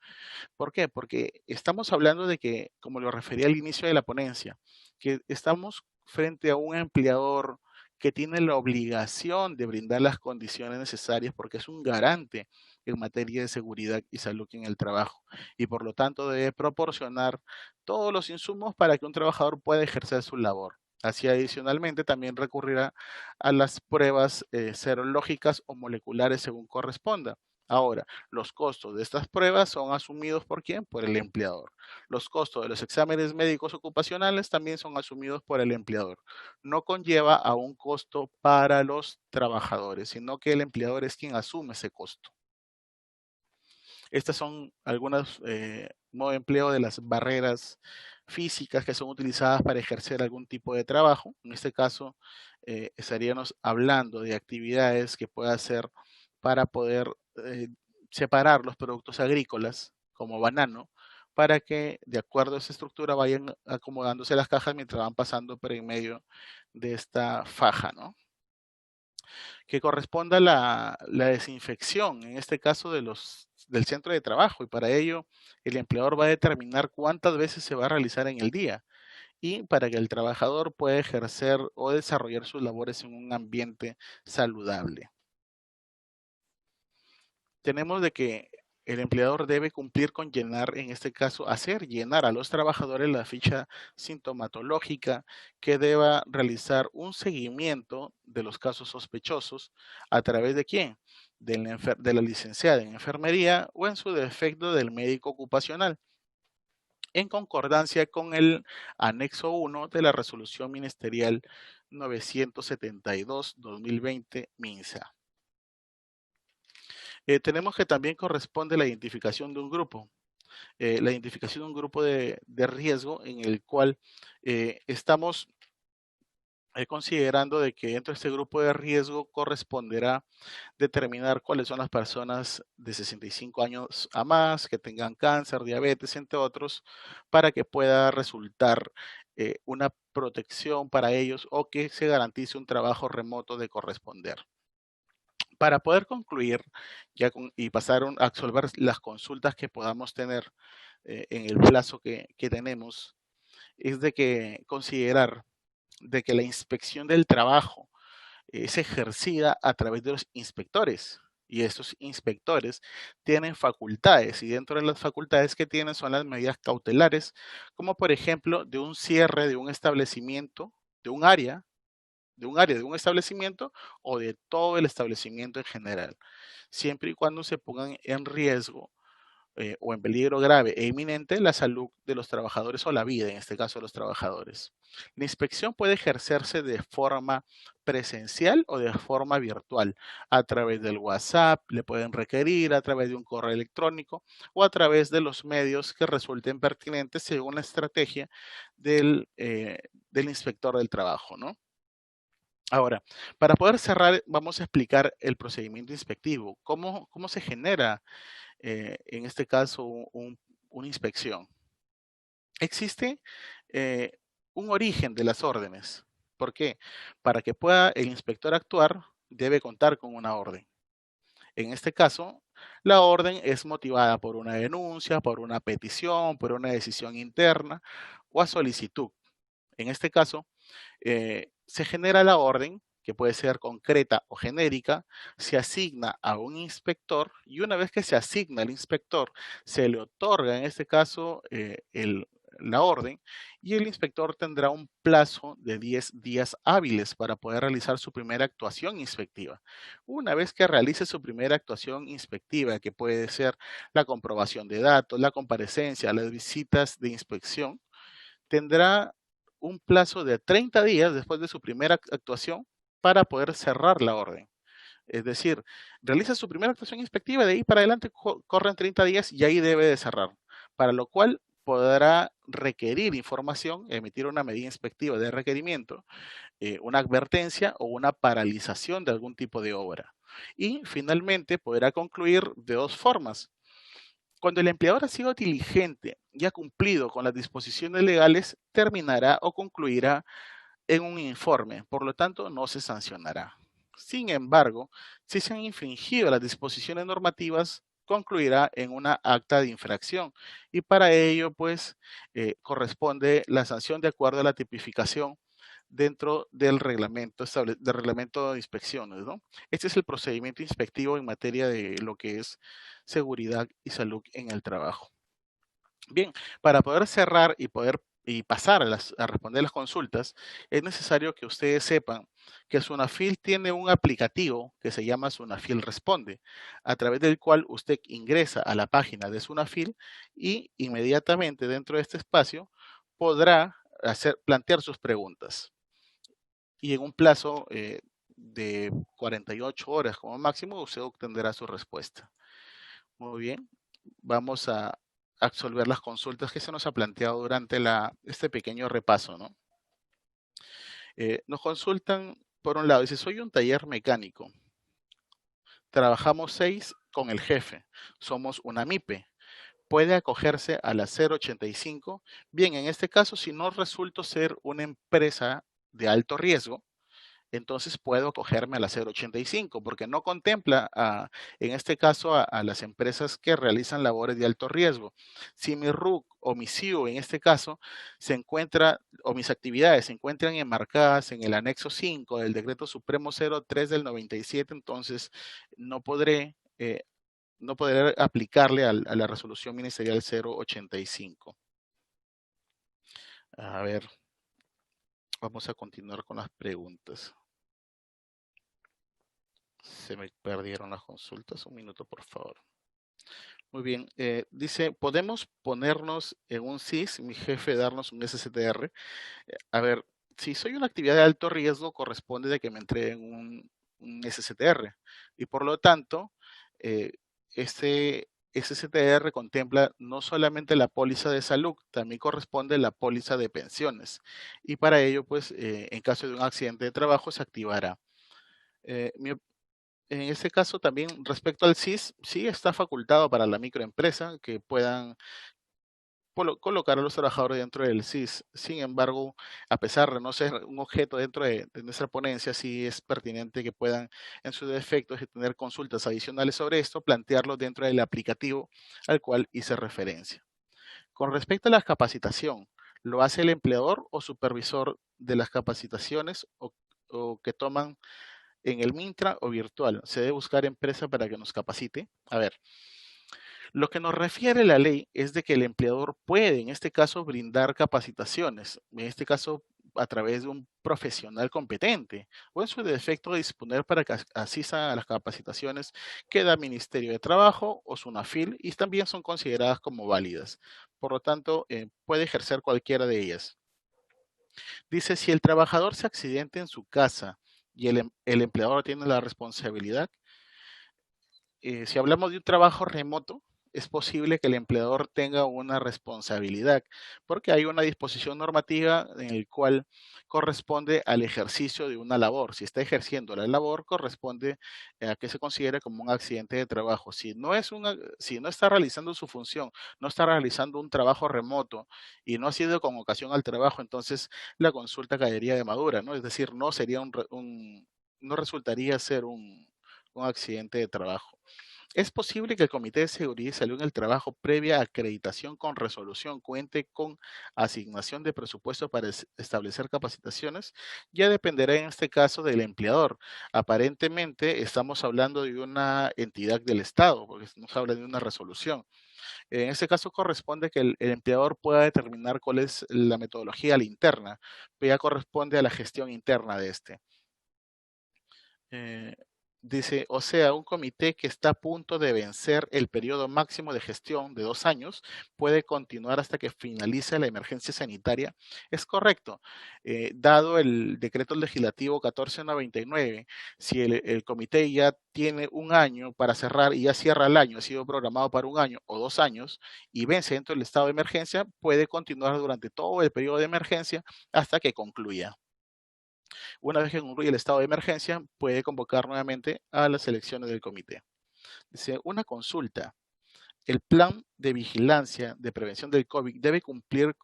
¿Por qué? Porque estamos hablando de que, como lo refería al inicio de la ponencia, que estamos frente a un empleador que tiene la obligación de brindar las condiciones necesarias porque es un garante en materia de seguridad y salud en el trabajo y por lo tanto debe proporcionar todos los insumos para que un trabajador pueda ejercer su labor. Así adicionalmente también recurrirá a las pruebas serológicas o moleculares según corresponda. Ahora, los costos de estas pruebas son asumidos ¿por quién? Por el empleador. Los costos de los exámenes médicos ocupacionales también son asumidos por el empleador. No conlleva a un costo para los trabajadores, sino que el empleador es quien asume ese costo. Estas son algunas modo de empleo de las barreras físicas que son utilizadas para ejercer algún tipo de trabajo. En este caso, estaríamos hablando de actividades que pueda hacer para poder separar los productos agrícolas como banano para que de acuerdo a esa estructura vayan acomodándose las cajas mientras van pasando por en medio de esta faja, ¿no? Que corresponda la desinfección, en este caso del centro de trabajo, y para ello el empleador va a determinar cuántas veces se va a realizar en el día y para que el trabajador pueda ejercer o desarrollar sus labores en un ambiente saludable. Tenemos de que el empleador debe cumplir con llenar, en este caso, hacer llenar a los trabajadores la ficha sintomatológica que deba realizar un seguimiento de los casos sospechosos a través de quién, de la licenciada en enfermería o en su defecto del médico ocupacional, en concordancia con el anexo 1 de la resolución ministerial 972-2020 MINSA. Tenemos que también corresponde la identificación de un grupo, la identificación de un grupo de riesgo en el cual estamos considerando de que dentro de este grupo de riesgo corresponderá determinar cuáles son las personas de 65 años a más, que tengan cáncer, diabetes, entre otros, para que pueda resultar una protección para ellos o que se garantice un trabajo remoto de corresponder. Para poder concluir y pasar a absolver las consultas que podamos tener en el plazo que tenemos, es de que considerar de que la inspección del trabajo es ejercida a través de los inspectores. Y estos inspectores tienen facultades y dentro de las facultades que tienen son las medidas cautelares, como por ejemplo de un cierre de un establecimiento, de un establecimiento o de todo el establecimiento en general, siempre y cuando se pongan en riesgo o en peligro grave e inminente la salud de los trabajadores o la vida, en este caso de los trabajadores. La inspección puede ejercerse de forma presencial o de forma virtual, a través del WhatsApp, le pueden requerir a través de un correo electrónico o a través de los medios que resulten pertinentes según la estrategia del inspector del trabajo, ¿no? Ahora, para poder cerrar, vamos a explicar el procedimiento inspectivo, cómo se genera, en este caso, una inspección. Existe un origen de las órdenes. ¿Por qué? Para que pueda el inspector actuar, debe contar con una orden. En este caso, La orden es motivada por una denuncia, por una petición, por una decisión interna o a solicitud. En este caso, se genera la orden, que puede ser concreta o genérica, se asigna a un inspector y una vez que se asigna al inspector, se le otorga en este caso la orden y el inspector tendrá un plazo de 10 días hábiles para poder realizar su primera actuación inspectiva. Una vez que realice su primera actuación inspectiva, que puede ser la comprobación de datos, la comparecencia, las visitas de inspección, tendrá un plazo de 30 días después de su primera actuación para poder cerrar la orden. Es decir, realiza su primera actuación inspectiva, de ahí para adelante corren 30 días y ahí debe de cerrar, para lo cual podrá requerir información, emitir una medida inspectiva de requerimiento, una advertencia o una paralización de algún tipo de obra. Y finalmente podrá concluir de dos formas. Cuando el empleador ha sido diligente y ha cumplido con las disposiciones legales, terminará o concluirá en un informe, por lo tanto no se sancionará. Sin embargo, si se han infringido las disposiciones normativas, concluirá en una acta de infracción y para ello pues corresponde la sanción de acuerdo a la tipificación dentro del reglamento de inspecciones, ¿no? Este es el procedimiento inspectivo en materia de lo que es seguridad y salud en el trabajo. Bien, para poder cerrar y pasar a responder las consultas, es necesario que ustedes sepan que Sunafil tiene un aplicativo que se llama Sunafil Responde, a través del cual usted ingresa a la página de Sunafil y inmediatamente dentro de este espacio podrá plantear sus preguntas y en un plazo de 48 horas como máximo, usted obtendrá su respuesta. Muy bien, vamos a absolver las consultas que se nos ha planteado durante este pequeño repaso, ¿no? Nos consultan, por un lado, dice, soy un taller mecánico, trabajamos 6 con el jefe, somos una MIPE, puede acogerse a la 085. Bien, en este caso, si no resulto ser una empresa de alto riesgo, entonces puedo cogerme a la 085 porque no contempla en este caso a las empresas que realizan labores de alto riesgo. Si mi RUC o mi CIU en este caso se encuentra o mis actividades se encuentran enmarcadas en el anexo 5 del decreto supremo 03 del 97, entonces no podré no podré aplicarle a la resolución ministerial 085. A ver, vamos a continuar con las preguntas. Se me perdieron las consultas. Un minuto, por favor. Muy bien. Dice, ¿podemos ponernos en un CIS, mi jefe darnos un SCTR? A ver, si soy una actividad de alto riesgo, corresponde de que me entreguen un SCTR. Y por lo tanto, este SCTR contempla no solamente la póliza de salud, también corresponde la póliza de pensiones. Y para ello, pues, en caso de un accidente de trabajo, se activará. Mi En este caso también respecto al CIS, sí está facultado para la microempresa que puedan colocar a los trabajadores dentro del CIS. Sin embargo, a pesar de no ser un objeto dentro de nuestra ponencia, sí es pertinente que puedan, en sus defectos, y tener consultas adicionales sobre esto, plantearlo dentro del aplicativo al cual hice referencia. Con respecto a la capacitación, ¿lo hace el empleador o supervisor de las capacitaciones o que toman en el Mintra o virtual? ¿Se debe buscar empresa para que nos capacite? A ver, lo que nos refiere la ley es de que el empleador puede, en este caso, brindar capacitaciones, en este caso a través de un profesional competente, o en su defecto disponer para que asista a las capacitaciones que da Ministerio de Trabajo o SUNAFIL y también son consideradas como válidas. Por lo tanto, puede ejercer cualquiera de ellas. Dice, si el trabajador se accidenta en su casa y el empleador tiene la responsabilidad, si hablamos de un trabajo remoto, es posible que el empleador tenga una responsabilidad, porque hay una disposición normativa en el cual corresponde al ejercicio de una labor. Si está ejerciendo la labor, corresponde a que se considere como un accidente de trabajo. Si no está realizando su función, no está realizando un trabajo remoto y no ha sido con ocasión al trabajo, entonces la consulta caería de madura, ¿no? Es decir, no resultaría ser un accidente de trabajo. Es posible que el Comité de Seguridad y Salud en el Trabajo, previa acreditación con resolución, cuente con asignación de presupuesto para establecer capacitaciones. Ya dependerá en este caso del empleador. Aparentemente estamos hablando de una entidad del Estado, porque nos habla de una resolución. En este caso corresponde que el empleador pueda determinar cuál es la metodología a la interna, pero ya corresponde a la gestión interna de este. Eh, Dice, o sea, un comité que está a punto de vencer el periodo máximo de gestión de 2 años puede continuar hasta que finalice la emergencia sanitaria. Es correcto. Dado el decreto legislativo 1499, si el comité ya tiene un año para cerrar y ya cierra el año, ha sido programado para un año o 2 años y vence dentro del estado de emergencia, puede continuar durante todo el periodo de emergencia hasta que concluya. Una vez que concluye el estado de emergencia, puede convocar nuevamente a las elecciones del comité. Dice, una consulta. El plan de vigilancia de prevención del COVID debe cumplir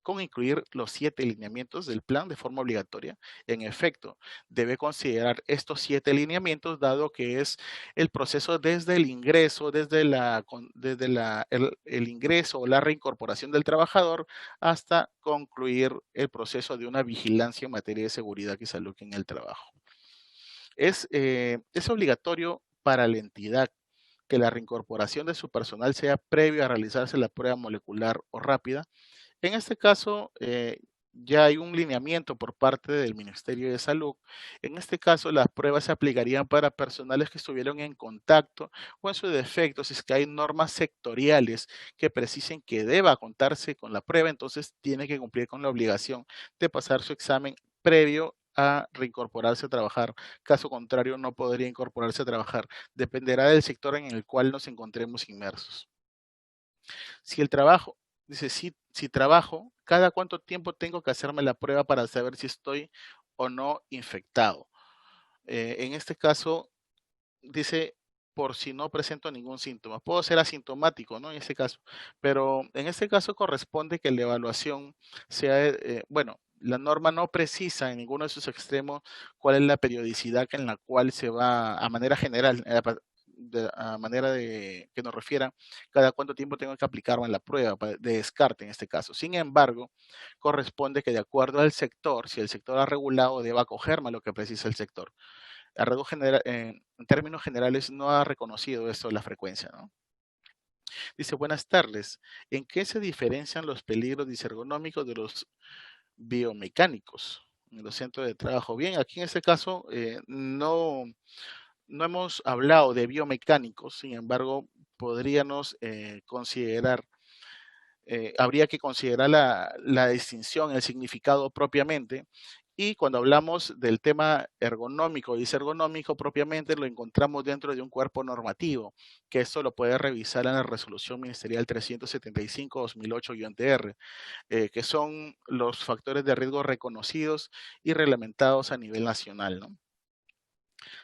con incluir los 7 lineamientos del plan de forma obligatoria. En efecto, debe considerar estos 7 lineamientos, dado que es el proceso desde el ingreso, el ingreso o la reincorporación del trabajador hasta concluir el proceso de una vigilancia en materia de seguridad y salud en el trabajo. Es obligatorio para la entidad que la reincorporación de su personal sea previo a realizarse la prueba molecular o rápida. En este caso, ya hay un lineamiento por parte del Ministerio de Salud. En este caso, las pruebas se aplicarían para personales que estuvieron en contacto o en su defecto, si es que hay normas sectoriales que precisen que deba contarse con la prueba, entonces tiene que cumplir con la obligación de pasar su examen previo a reincorporarse a trabajar. Caso contrario, no podría incorporarse a trabajar. Dependerá del sector en el cual nos encontremos inmersos. Si el trabajo, dice, si trabajo, ¿cada cuánto tiempo tengo que hacerme la prueba para saber si estoy o no infectado? En este caso, dice, por si no presento ningún síntoma. Puedo ser asintomático, ¿no? En este caso, pero en este caso corresponde que la evaluación sea, bueno, la norma no precisa en ninguno de sus extremos cuál es la periodicidad en la cual se va, a manera general, a manera de que nos refiera, cada cuánto tiempo tengo que aplicarme la prueba de descarte en este caso. Sin embargo, corresponde que de acuerdo al sector, si el sector ha regulado, deba acogerme a lo que precisa el sector. En términos generales, no ha reconocido esto la frecuencia, ¿no? Dice, buenas tardes. ¿En qué se diferencian los peligros disergonómicos de los biomecánicos en los centros de trabajo? Bien, aquí en este caso no hemos hablado de biomecánicos, sin embargo, podríamos considerar habría que considerar la distinción, el significado propiamente. Y cuando hablamos del tema ergonómico y disergonómico propiamente, lo encontramos dentro de un cuerpo normativo, que esto lo puede revisar en la resolución ministerial 375-2008-TR, que son los factores de riesgo reconocidos y reglamentados a nivel nacional, ¿no?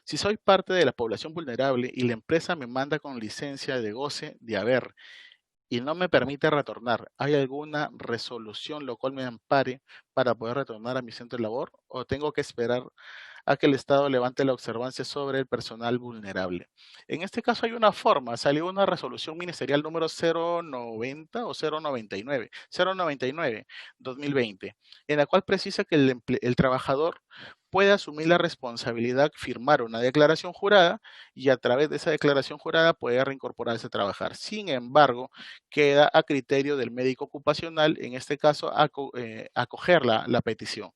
Si soy parte de la población vulnerable y la empresa me manda con licencia de goce de haber y no me permite retornar, ¿hay alguna resolución lo cual me ampare para poder retornar a mi centro de labor o tengo que esperar a que el Estado levante la observancia sobre el personal vulnerable? En este caso hay una forma, salió una resolución ministerial número 090 o 099, 099 2020, en la cual precisa que el trabajador puede asumir la responsabilidad, firmar una declaración jurada y a través de esa declaración jurada puede reincorporarse a trabajar. Sin embargo, queda a criterio del médico ocupacional, en este caso, acoger la petición.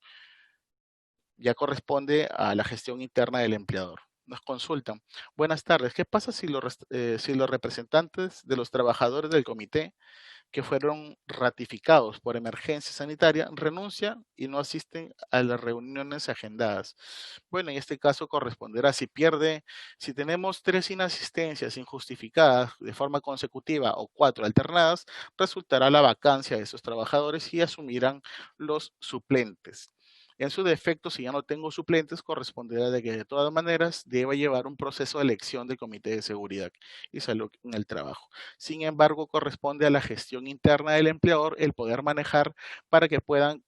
Ya corresponde a la gestión interna del empleador. Nos consultan. Buenas tardes. ¿Qué pasa si los representantes de los trabajadores del comité que fueron ratificados por emergencia sanitaria renuncian y no asisten a las reuniones agendadas? Bueno, en este caso corresponderá si tenemos 3 inasistencias injustificadas de forma consecutiva o 4 alternadas, resultará la vacancia de esos trabajadores y asumirán los suplentes. En su defecto, si ya no tengo suplentes, corresponderá de que de todas maneras deba llevar un proceso de elección del Comité de Seguridad y Salud en el trabajo. Sin embargo, corresponde a la gestión interna del empleador el poder manejar para que puedan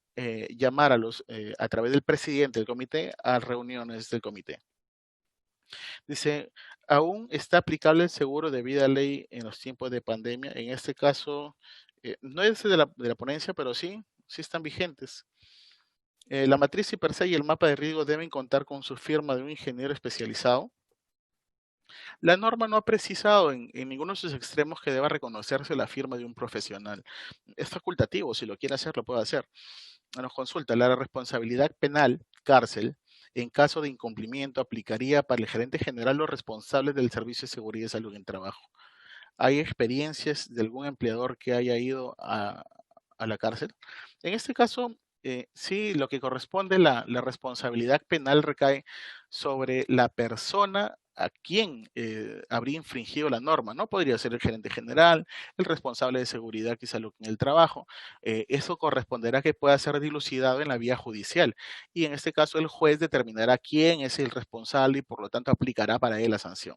llamar a través del presidente del comité a reuniones del comité. Dice, ¿aún está aplicable el seguro de vida ley en los tiempos de pandemia? En este caso, no es de la ponencia, pero sí están vigentes. La matriz per se y el mapa de riesgo deben contar con su firma de un ingeniero especializado. La norma no ha precisado en ninguno de sus extremos que deba reconocerse la firma de un profesional. Es facultativo, si lo quiere hacer, lo puede hacer. Nos consulta, la responsabilidad penal, cárcel, en caso de incumplimiento, aplicaría para el gerente general o responsables del Servicio de Seguridad y Salud en Trabajo. ¿Hay experiencias de algún empleador que haya ido a la cárcel? En este caso, sí, lo que corresponde, la responsabilidad penal recae sobre la persona a quien habría infringido la norma, ¿no? Podría ser el gerente general, el responsable de seguridad y salud en el trabajo. Eso corresponderá que pueda ser dilucidado en la vía judicial y en este caso el juez determinará quién es el responsable y por lo tanto aplicará para él la sanción.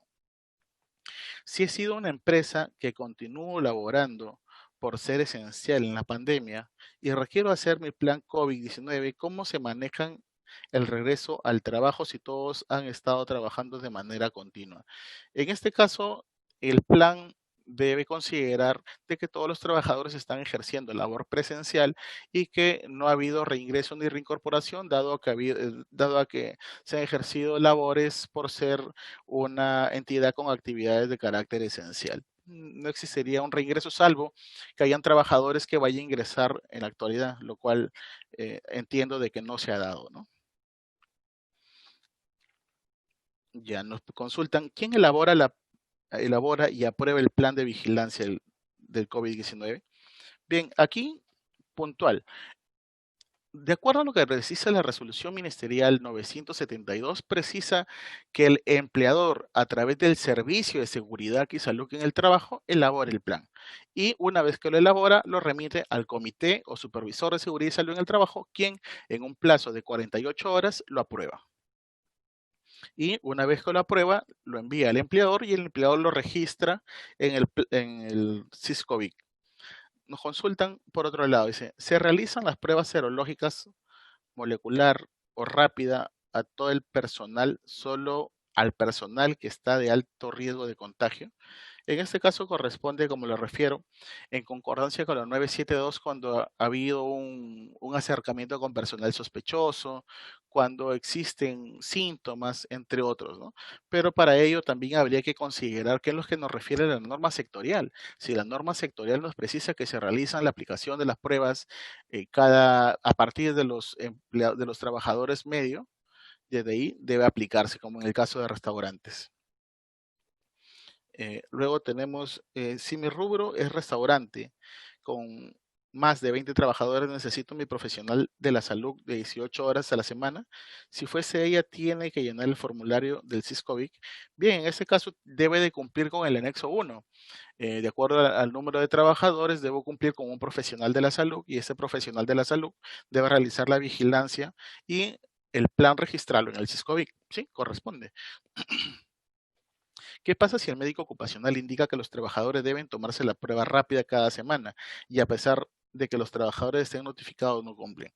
Si he sido una empresa que continúo laborando por ser esencial en la pandemia y requiero hacer mi plan COVID-19, ¿cómo se manejan el regreso al trabajo si todos han estado trabajando de manera continua? En este caso, el plan debe considerar de que todos los trabajadores están ejerciendo labor presencial y que no ha habido reingreso ni reincorporación, dado a que se han ejercido labores por ser una entidad con actividades de carácter esencial. No existiría un reingreso salvo que hayan trabajadores que vayan a ingresar en la actualidad, lo cual entiendo de que no se ha dado, ¿no? Ya nos consultan, ¿quién elabora y aprueba el plan de vigilancia del COVID-19? Bien, aquí puntual. De acuerdo a lo que precisa la resolución ministerial 972, precisa que el empleador, a través del Servicio de Seguridad y Salud en el Trabajo, elabora el plan. Y una vez que lo elabora, lo remite al comité o supervisor de seguridad y salud en el trabajo, quien en un plazo de 48 horas lo aprueba. Y una vez que lo aprueba, lo envía al empleador y el empleador lo registra en el SISCOVIC. Nos consultan por otro lado, dice, se realizan las pruebas serológicas molecular o rápida a todo el personal, solo al personal que está de alto riesgo de contagio. En este caso corresponde, como lo refiero, en concordancia con la 972 cuando ha habido un acercamiento con personal sospechoso, cuando existen síntomas, entre otros, ¿no? Pero para ello también habría que considerar qué es lo que nos refiere a la norma sectorial. Si la norma sectorial nos precisa que se realizan la aplicación de las pruebas a partir de los trabajadores medio, desde ahí debe aplicarse, como en el caso de restaurantes. Luego tenemos, si mi rubro es restaurante, con más de 20 trabajadores, necesito mi profesional de la salud de 18 horas a la semana. Si fuese ella, tiene que llenar el formulario del SISCOVIC. Bien, en ese caso debe de cumplir con el anexo 1. De acuerdo al número de trabajadores, debo cumplir con un profesional de la salud y ese profesional de la salud debe realizar la vigilancia y el plan registrarlo en el SISCOVIC. Sí, corresponde. ¿Qué pasa si el médico ocupacional indica que los trabajadores deben tomarse la prueba rápida cada semana y a pesar de que los trabajadores estén notificados no cumplen?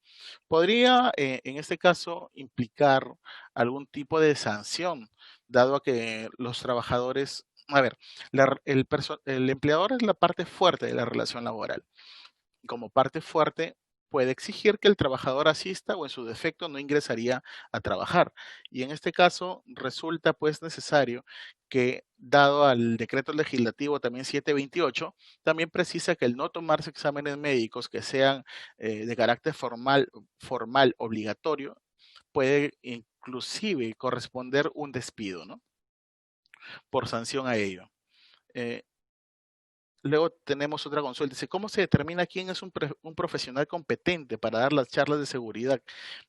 Podría, en este caso, implicar algún tipo de sanción, dado a que los trabajadores, a ver, el empleador es la parte fuerte de la relación laboral. Como parte fuerte, puede exigir que el trabajador asista o en su defecto no ingresaría a trabajar. Y en este caso resulta pues necesario que, dado al decreto legislativo también 728, también precisa que el no tomarse exámenes médicos que sean de carácter formal obligatorio, puede inclusive corresponder un despido, ¿no? Por sanción a ello. Eh, Luego tenemos otra consulta. Dice, ¿cómo se determina quién es un profesional competente para dar las charlas de seguridad?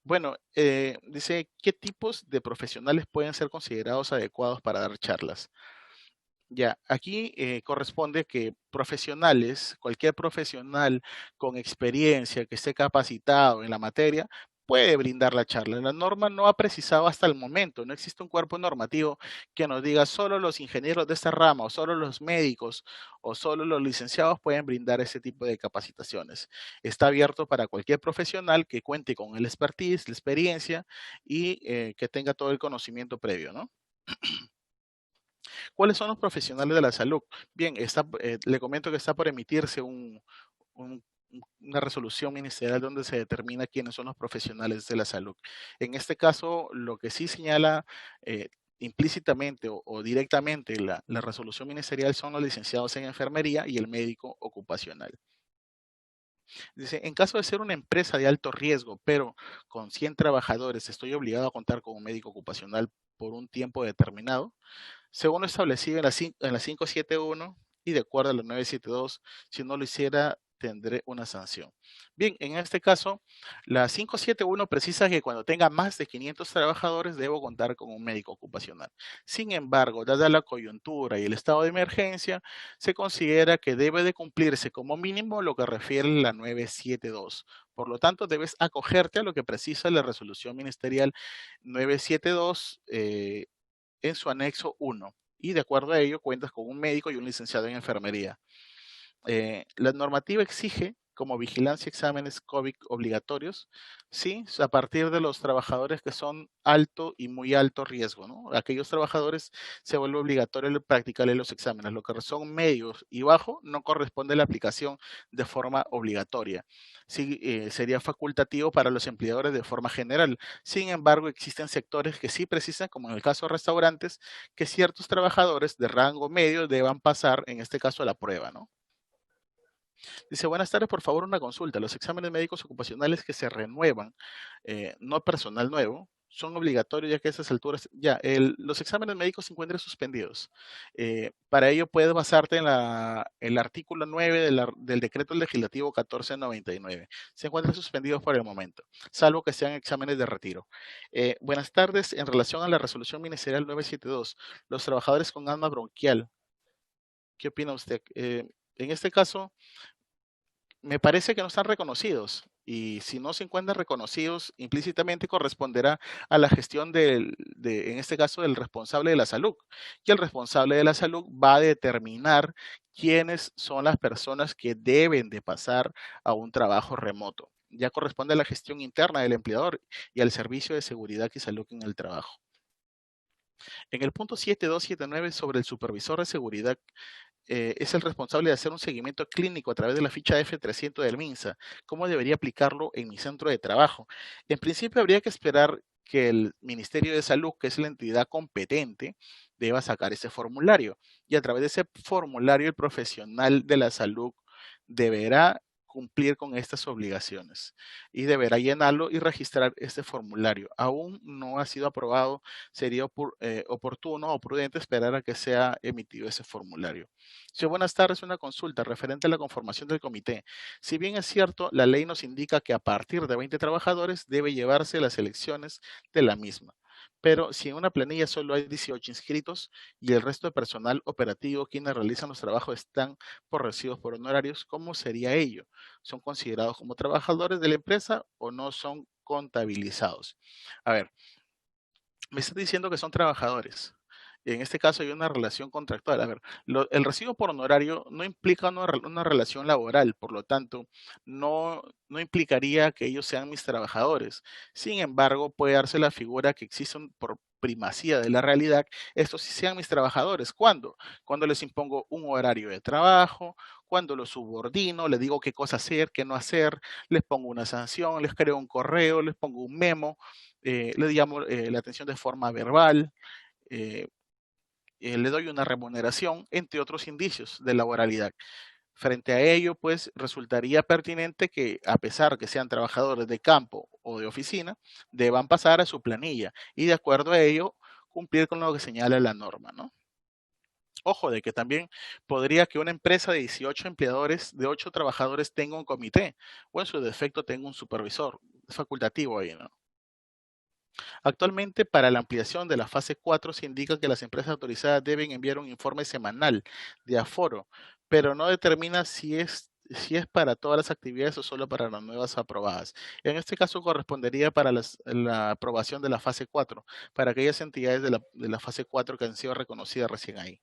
Bueno, dice, ¿qué tipos de profesionales pueden ser considerados adecuados para dar charlas? Ya, aquí corresponde que profesionales, cualquier profesional con experiencia que esté capacitado en la materia, puede brindar la charla. La norma no ha precisado hasta el momento, no existe un cuerpo normativo que nos diga solo los ingenieros de esta rama o solo los médicos o solo los licenciados pueden brindar ese tipo de capacitaciones. Está abierto para cualquier profesional que cuente con el expertise, la experiencia y que tenga todo el conocimiento previo, ¿no? ¿Cuáles son los profesionales de la salud? Bien, le comento que está por emitirse un- una resolución ministerial donde se determina quiénes son los profesionales de la salud. En este caso, lo que sí señala implícitamente o directamente la resolución ministerial son los licenciados en enfermería y el médico ocupacional. Dice, en caso de ser una empresa de alto riesgo, pero con 100 trabajadores, estoy obligado a contar con un médico ocupacional por un tiempo determinado, según lo establecido en la 571 y de acuerdo a la 972, si no lo hiciera, tendré una sanción. Bien, en este caso, la 571 precisa que cuando tenga más de 500 trabajadores debo contar con un médico ocupacional. Sin embargo, dada la coyuntura y el estado de emergencia, se considera que debe de cumplirse como mínimo lo que refiere la 972. Por lo tanto, debes acogerte a lo que precisa la resolución ministerial 972 en su anexo 1 y de acuerdo a ello cuentas con un médico y un licenciado en enfermería. La normativa exige como vigilancia exámenes COVID obligatorios, sí, a partir de los trabajadores que son alto y muy alto riesgo, ¿no? Aquellos trabajadores se vuelve obligatorio practicarle los exámenes. Lo que son medios y bajo no corresponde la aplicación de forma obligatoria. Sí, sería facultativo para los empleadores de forma general. Sin embargo, existen sectores que sí precisan, como en el caso de restaurantes, que ciertos trabajadores de rango medio deban pasar, en este caso, a la prueba, ¿no? Dice, buenas tardes, por favor, una consulta. Los exámenes médicos ocupacionales que se renuevan, no personal nuevo, son obligatorios ya que a esas alturas, los exámenes médicos se encuentran suspendidos. Para ello puedes basarte en el artículo 9 del decreto legislativo 1499. Se encuentran suspendidos por el momento, salvo que sean exámenes de retiro. Buenas tardes, en relación a la resolución ministerial 972, los trabajadores con asma bronquial, ¿qué opina usted? En este caso, me parece que no están reconocidos y si no se encuentran reconocidos, implícitamente corresponderá a la gestión en este caso, del responsable de la salud. Y el responsable de la salud va a determinar quiénes son las personas que deben de pasar a un trabajo remoto. Ya corresponde a la gestión interna del empleador y al servicio de seguridad y salud en el trabajo. En el punto 7279 sobre el supervisor de seguridad es el responsable de hacer un seguimiento clínico a través de la ficha F300 del MINSA. ¿Cómo debería aplicarlo en mi centro de trabajo? En principio habría que esperar que el Ministerio de Salud, que es la entidad competente, deba sacar ese formulario. Y a través de ese formulario, el profesional de la salud deberá cumplir con estas obligaciones y deberá llenarlo y registrar este formulario. Aún no ha sido aprobado, sería oportuno o prudente esperar a que sea emitido ese formulario. Sí, buenas tardes, una consulta referente a la conformación del comité. Si bien es cierto, la ley nos indica que a partir de 20 trabajadores debe llevarse las elecciones de la misma. Pero si en una planilla solo hay 18 inscritos y el resto de personal operativo quienes realizan los trabajos están por recibos por honorarios, ¿cómo sería ello? ¿Son considerados como trabajadores de la empresa o no son contabilizados? A ver, me está diciendo que son trabajadores. En este caso hay una relación contractual. A ver, el recibo por honorario no implica una relación laboral, por lo tanto, no implicaría que ellos sean mis trabajadores. Sin embargo, puede darse la figura que existen por primacía de la realidad, estos sí sean mis trabajadores. ¿Cuándo? Cuando les impongo un horario de trabajo, cuando los subordino, les digo qué cosa hacer, qué no hacer, les pongo una sanción, les creo un correo, les pongo un memo, le llamo la atención de forma verbal, eh, le doy una remuneración, entre otros indicios de laboralidad. Frente a ello, pues resultaría pertinente que, a pesar que sean trabajadores de campo o de oficina, deban pasar a su planilla y de acuerdo a ello cumplir con lo que señala la norma, ¿no? Ojo de que también podría que una empresa de 18 empleadores, de 8 trabajadores tenga un comité o en su defecto tenga un supervisor. Es facultativo ahí, ¿no? Actualmente, para la ampliación de la fase 4 se indica que las empresas autorizadas deben enviar un informe semanal de aforo, pero no determina si es para todas las actividades o solo para las nuevas aprobadas. En este caso correspondería para la aprobación de la fase 4, para aquellas entidades de la fase 4 que han sido reconocidas recién ahí.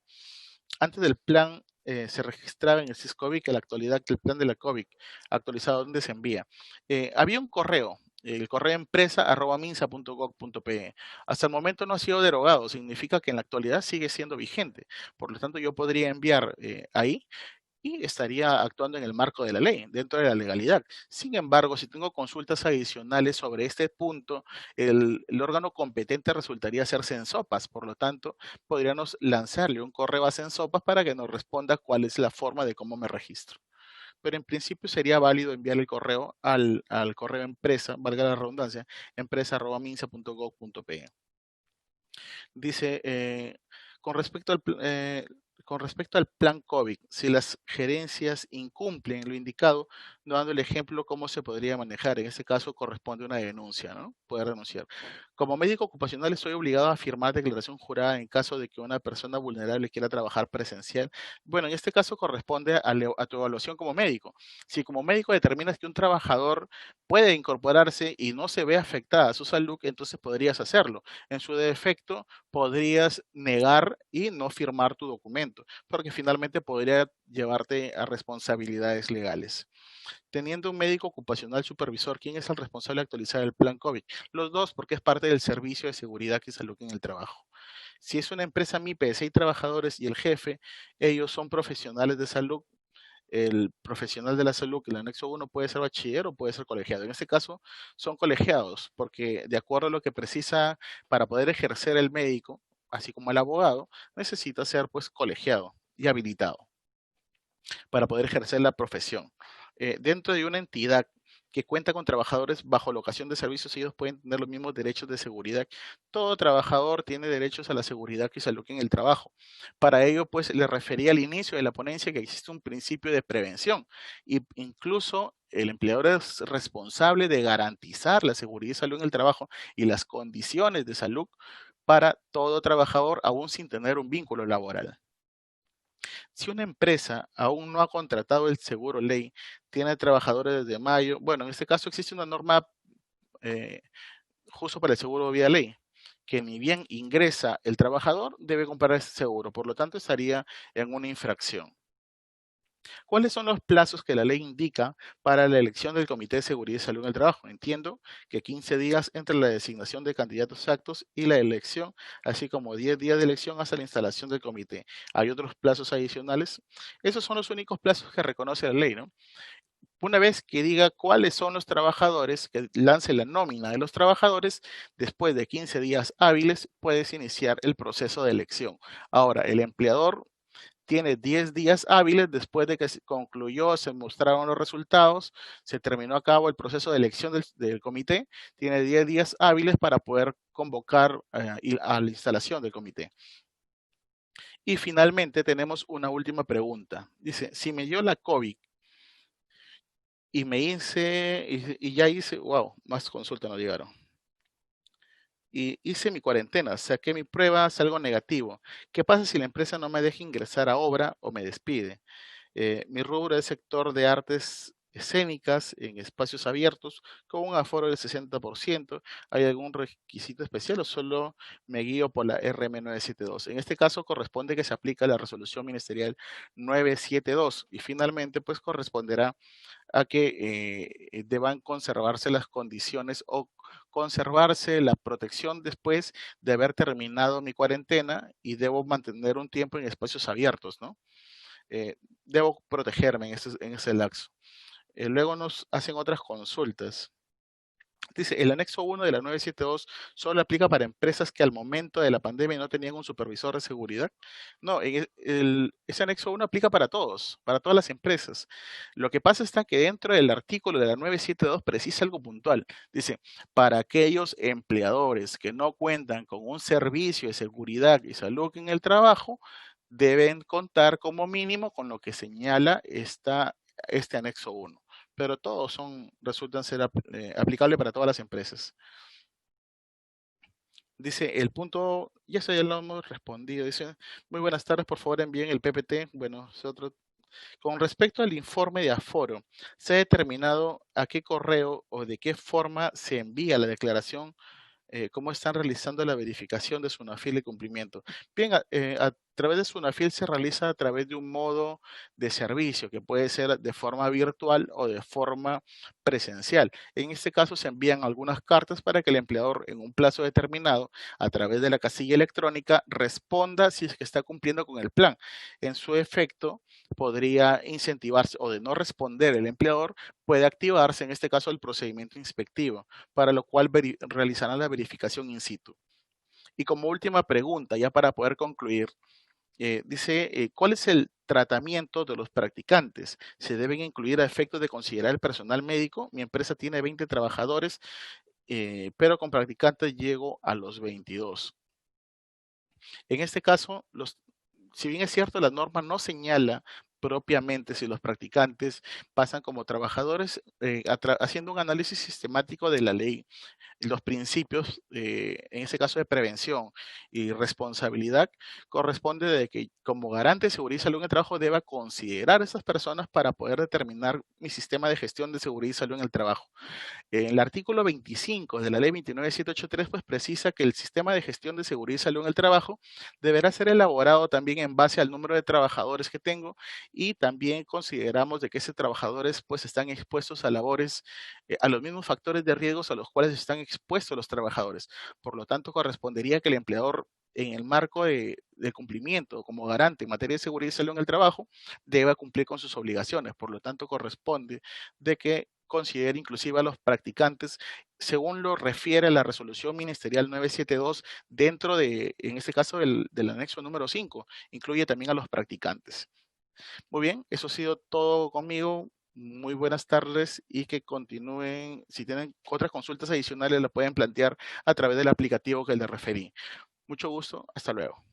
Antes del plan se registraba en el SISCOBIC, en la actualidad que el plan de la COVID actualizado, ¿dónde se envía? Había un correo el correo empresa@minsa.gov.pe. Hasta el momento no ha sido derogado, significa que en la actualidad sigue siendo vigente. Por lo tanto, yo podría enviar ahí y estaría actuando en el marco de la ley, dentro de la legalidad. Sin embargo, si tengo consultas adicionales sobre este punto, el órgano competente resultaría ser Sensopas. Por lo tanto, podríamos lanzarle un correo a Sensopas para que nos responda cuál es la forma de cómo me registro. Pero en principio sería válido enviar el correo al correo empresa, valga la redundancia, empresa@minsa.gov.pe. Dice, con respecto con respecto al plan COVID, si las gerencias incumplen lo indicado, no dando el ejemplo cómo se podría manejar. En este caso corresponde una denuncia, ¿no? Puede renunciar. Como médico ocupacional estoy obligado a firmar declaración jurada en caso de que una persona vulnerable quiera trabajar presencial. Bueno, en este caso corresponde a tu evaluación como médico. Si como médico determinas que un trabajador puede incorporarse y no se ve afectada su salud, entonces podrías hacerlo. En su defecto, podrías negar y no firmar tu documento, porque finalmente podría llevarte a responsabilidades legales. Teniendo un médico ocupacional supervisor, ¿quién es el responsable de actualizar el plan COVID? Los dos, porque es parte del servicio de seguridad y salud en el trabajo. Si es una empresa MIPE de 6 trabajadores y el jefe, ellos son profesionales de salud. El profesional de la salud, que el anexo 1 puede ser bachiller o puede ser colegiado. En este caso, son colegiados, porque de acuerdo a lo que precisa para poder ejercer el médico, así como el abogado, necesita ser pues colegiado y habilitado para poder ejercer la profesión. Dentro de una entidad que cuenta con trabajadores bajo locación de servicios, ellos pueden tener los mismos derechos de seguridad. Todo trabajador tiene derechos a la seguridad y salud en el trabajo. Para ello, pues, le refería al inicio de la ponencia que existe un principio de prevención y incluso el empleador es responsable de garantizar la seguridad y salud en el trabajo y las condiciones de salud para todo trabajador, aún sin tener un vínculo laboral. Si una empresa aún no ha contratado el seguro ley, tiene trabajadores desde mayo, bueno, en este caso existe una norma eh, justo para el seguro vía ley, que ni bien ingresa el trabajador, debe comprar ese seguro, por lo tanto estaría en una infracción. ¿Cuáles son los plazos que la ley indica para la elección del Comité de Seguridad y Salud en el Trabajo? Entiendo que 15 días entre la designación de candidatos actos y la elección, así como 10 días de elección hasta la instalación del comité. ¿Hay otros plazos adicionales? Esos son los únicos plazos que reconoce la ley, ¿no? Una vez que diga cuáles son los trabajadores, que lance la nómina de los trabajadores, después de 15 días hábiles puedes iniciar el proceso de elección. Ahora, el empleador tiene 10 días hábiles después de que se concluyó, se mostraron los resultados, se terminó a cabo el proceso de elección del comité, tiene 10 días hábiles para poder convocar a la instalación del comité. Y finalmente tenemos una última pregunta. Dice, si me dio la COVID y me hice, y ya hice, wow, más consultas no llegaron. Y hice mi cuarentena, saqué mi prueba, salgo negativo. ¿Qué pasa si la empresa no me deja ingresar a obra o me despide? Mi rubro es sector de artes escénicas en espacios abiertos con un aforo del 60%. ¿Hay algún requisito especial o solo me guío por la RM972? En este caso corresponde que se aplica la resolución ministerial 972 y finalmente pues corresponderá a que deban conservarse las condiciones o conservarse la protección después de haber terminado mi cuarentena y debo mantener un tiempo en espacios abiertos, ¿no? Debo protegerme en ese lapso. Luego nos hacen otras consultas. Dice, el anexo 1 de la 972 solo aplica para empresas que al momento de la pandemia no tenían un supervisor de seguridad. No, ese anexo 1 aplica para todas las empresas. Lo que pasa está que dentro del artículo de la 972 precisa algo puntual. Dice, para aquellos empleadores que no cuentan con un servicio de seguridad y salud en el trabajo, deben contar como mínimo con lo que señala este anexo 1, pero todos resultan ser aplicables para todas las empresas. Dice, el punto, ya eso ya lo hemos respondido, dice, muy buenas tardes, por favor envíen el PPT, bueno, es otro. Con respecto al informe de aforo, ¿se ha determinado a qué correo o de qué forma se envía la declaración? ¿Cómo están realizando la verificación de su NAFIL de cumplimiento? Bien, través de Sunafil se realiza a través de un modo de servicio que puede ser de forma virtual o de forma presencial. En este caso se envían algunas cartas para que el empleador en un plazo determinado a través de la casilla electrónica responda si es que está cumpliendo con el plan. En su efecto, podría incentivarse o de no responder el empleador, puede activarse en este caso el procedimiento inspectivo, para lo cual realizarán la verificación in situ. Y como última pregunta, ya para poder concluir, dice, ¿cuál es el tratamiento de los practicantes? ¿Se deben incluir a efectos de considerar el personal médico? Mi empresa tiene 20 trabajadores, pero con practicantes llego a los 22. En este caso, si bien es cierto, la norma no señala propiamente si los practicantes pasan como trabajadores, haciendo un análisis sistemático de la ley, los principios, en ese caso de prevención y responsabilidad, corresponde de que como garante de seguridad y salud en el trabajo deba considerar a esas personas para poder determinar mi sistema de gestión de seguridad y salud en el trabajo. En el artículo 25 de la ley 29783, pues precisa que el sistema de gestión de seguridad y salud en el trabajo deberá ser elaborado también en base al número de trabajadores que tengo, y también consideramos de que esos trabajadores pues están expuestos a labores, a los mismos factores de riesgos a los cuales están expuestos los trabajadores. Por lo tanto, correspondería que el empleador en el marco de cumplimiento como garante en materia de seguridad y salud en el trabajo deba cumplir con sus obligaciones. Por lo tanto, corresponde de que considere inclusive a los practicantes, según lo refiere la resolución ministerial 972, dentro de, en este caso, del anexo número 5, incluye también a los practicantes. Muy bien, eso ha sido todo conmigo. Muy buenas tardes y que continúen. Si tienen otras consultas adicionales, las pueden plantear a través del aplicativo que les referí. Mucho gusto, hasta luego.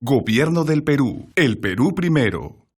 Gobierno del Perú. El Perú primero.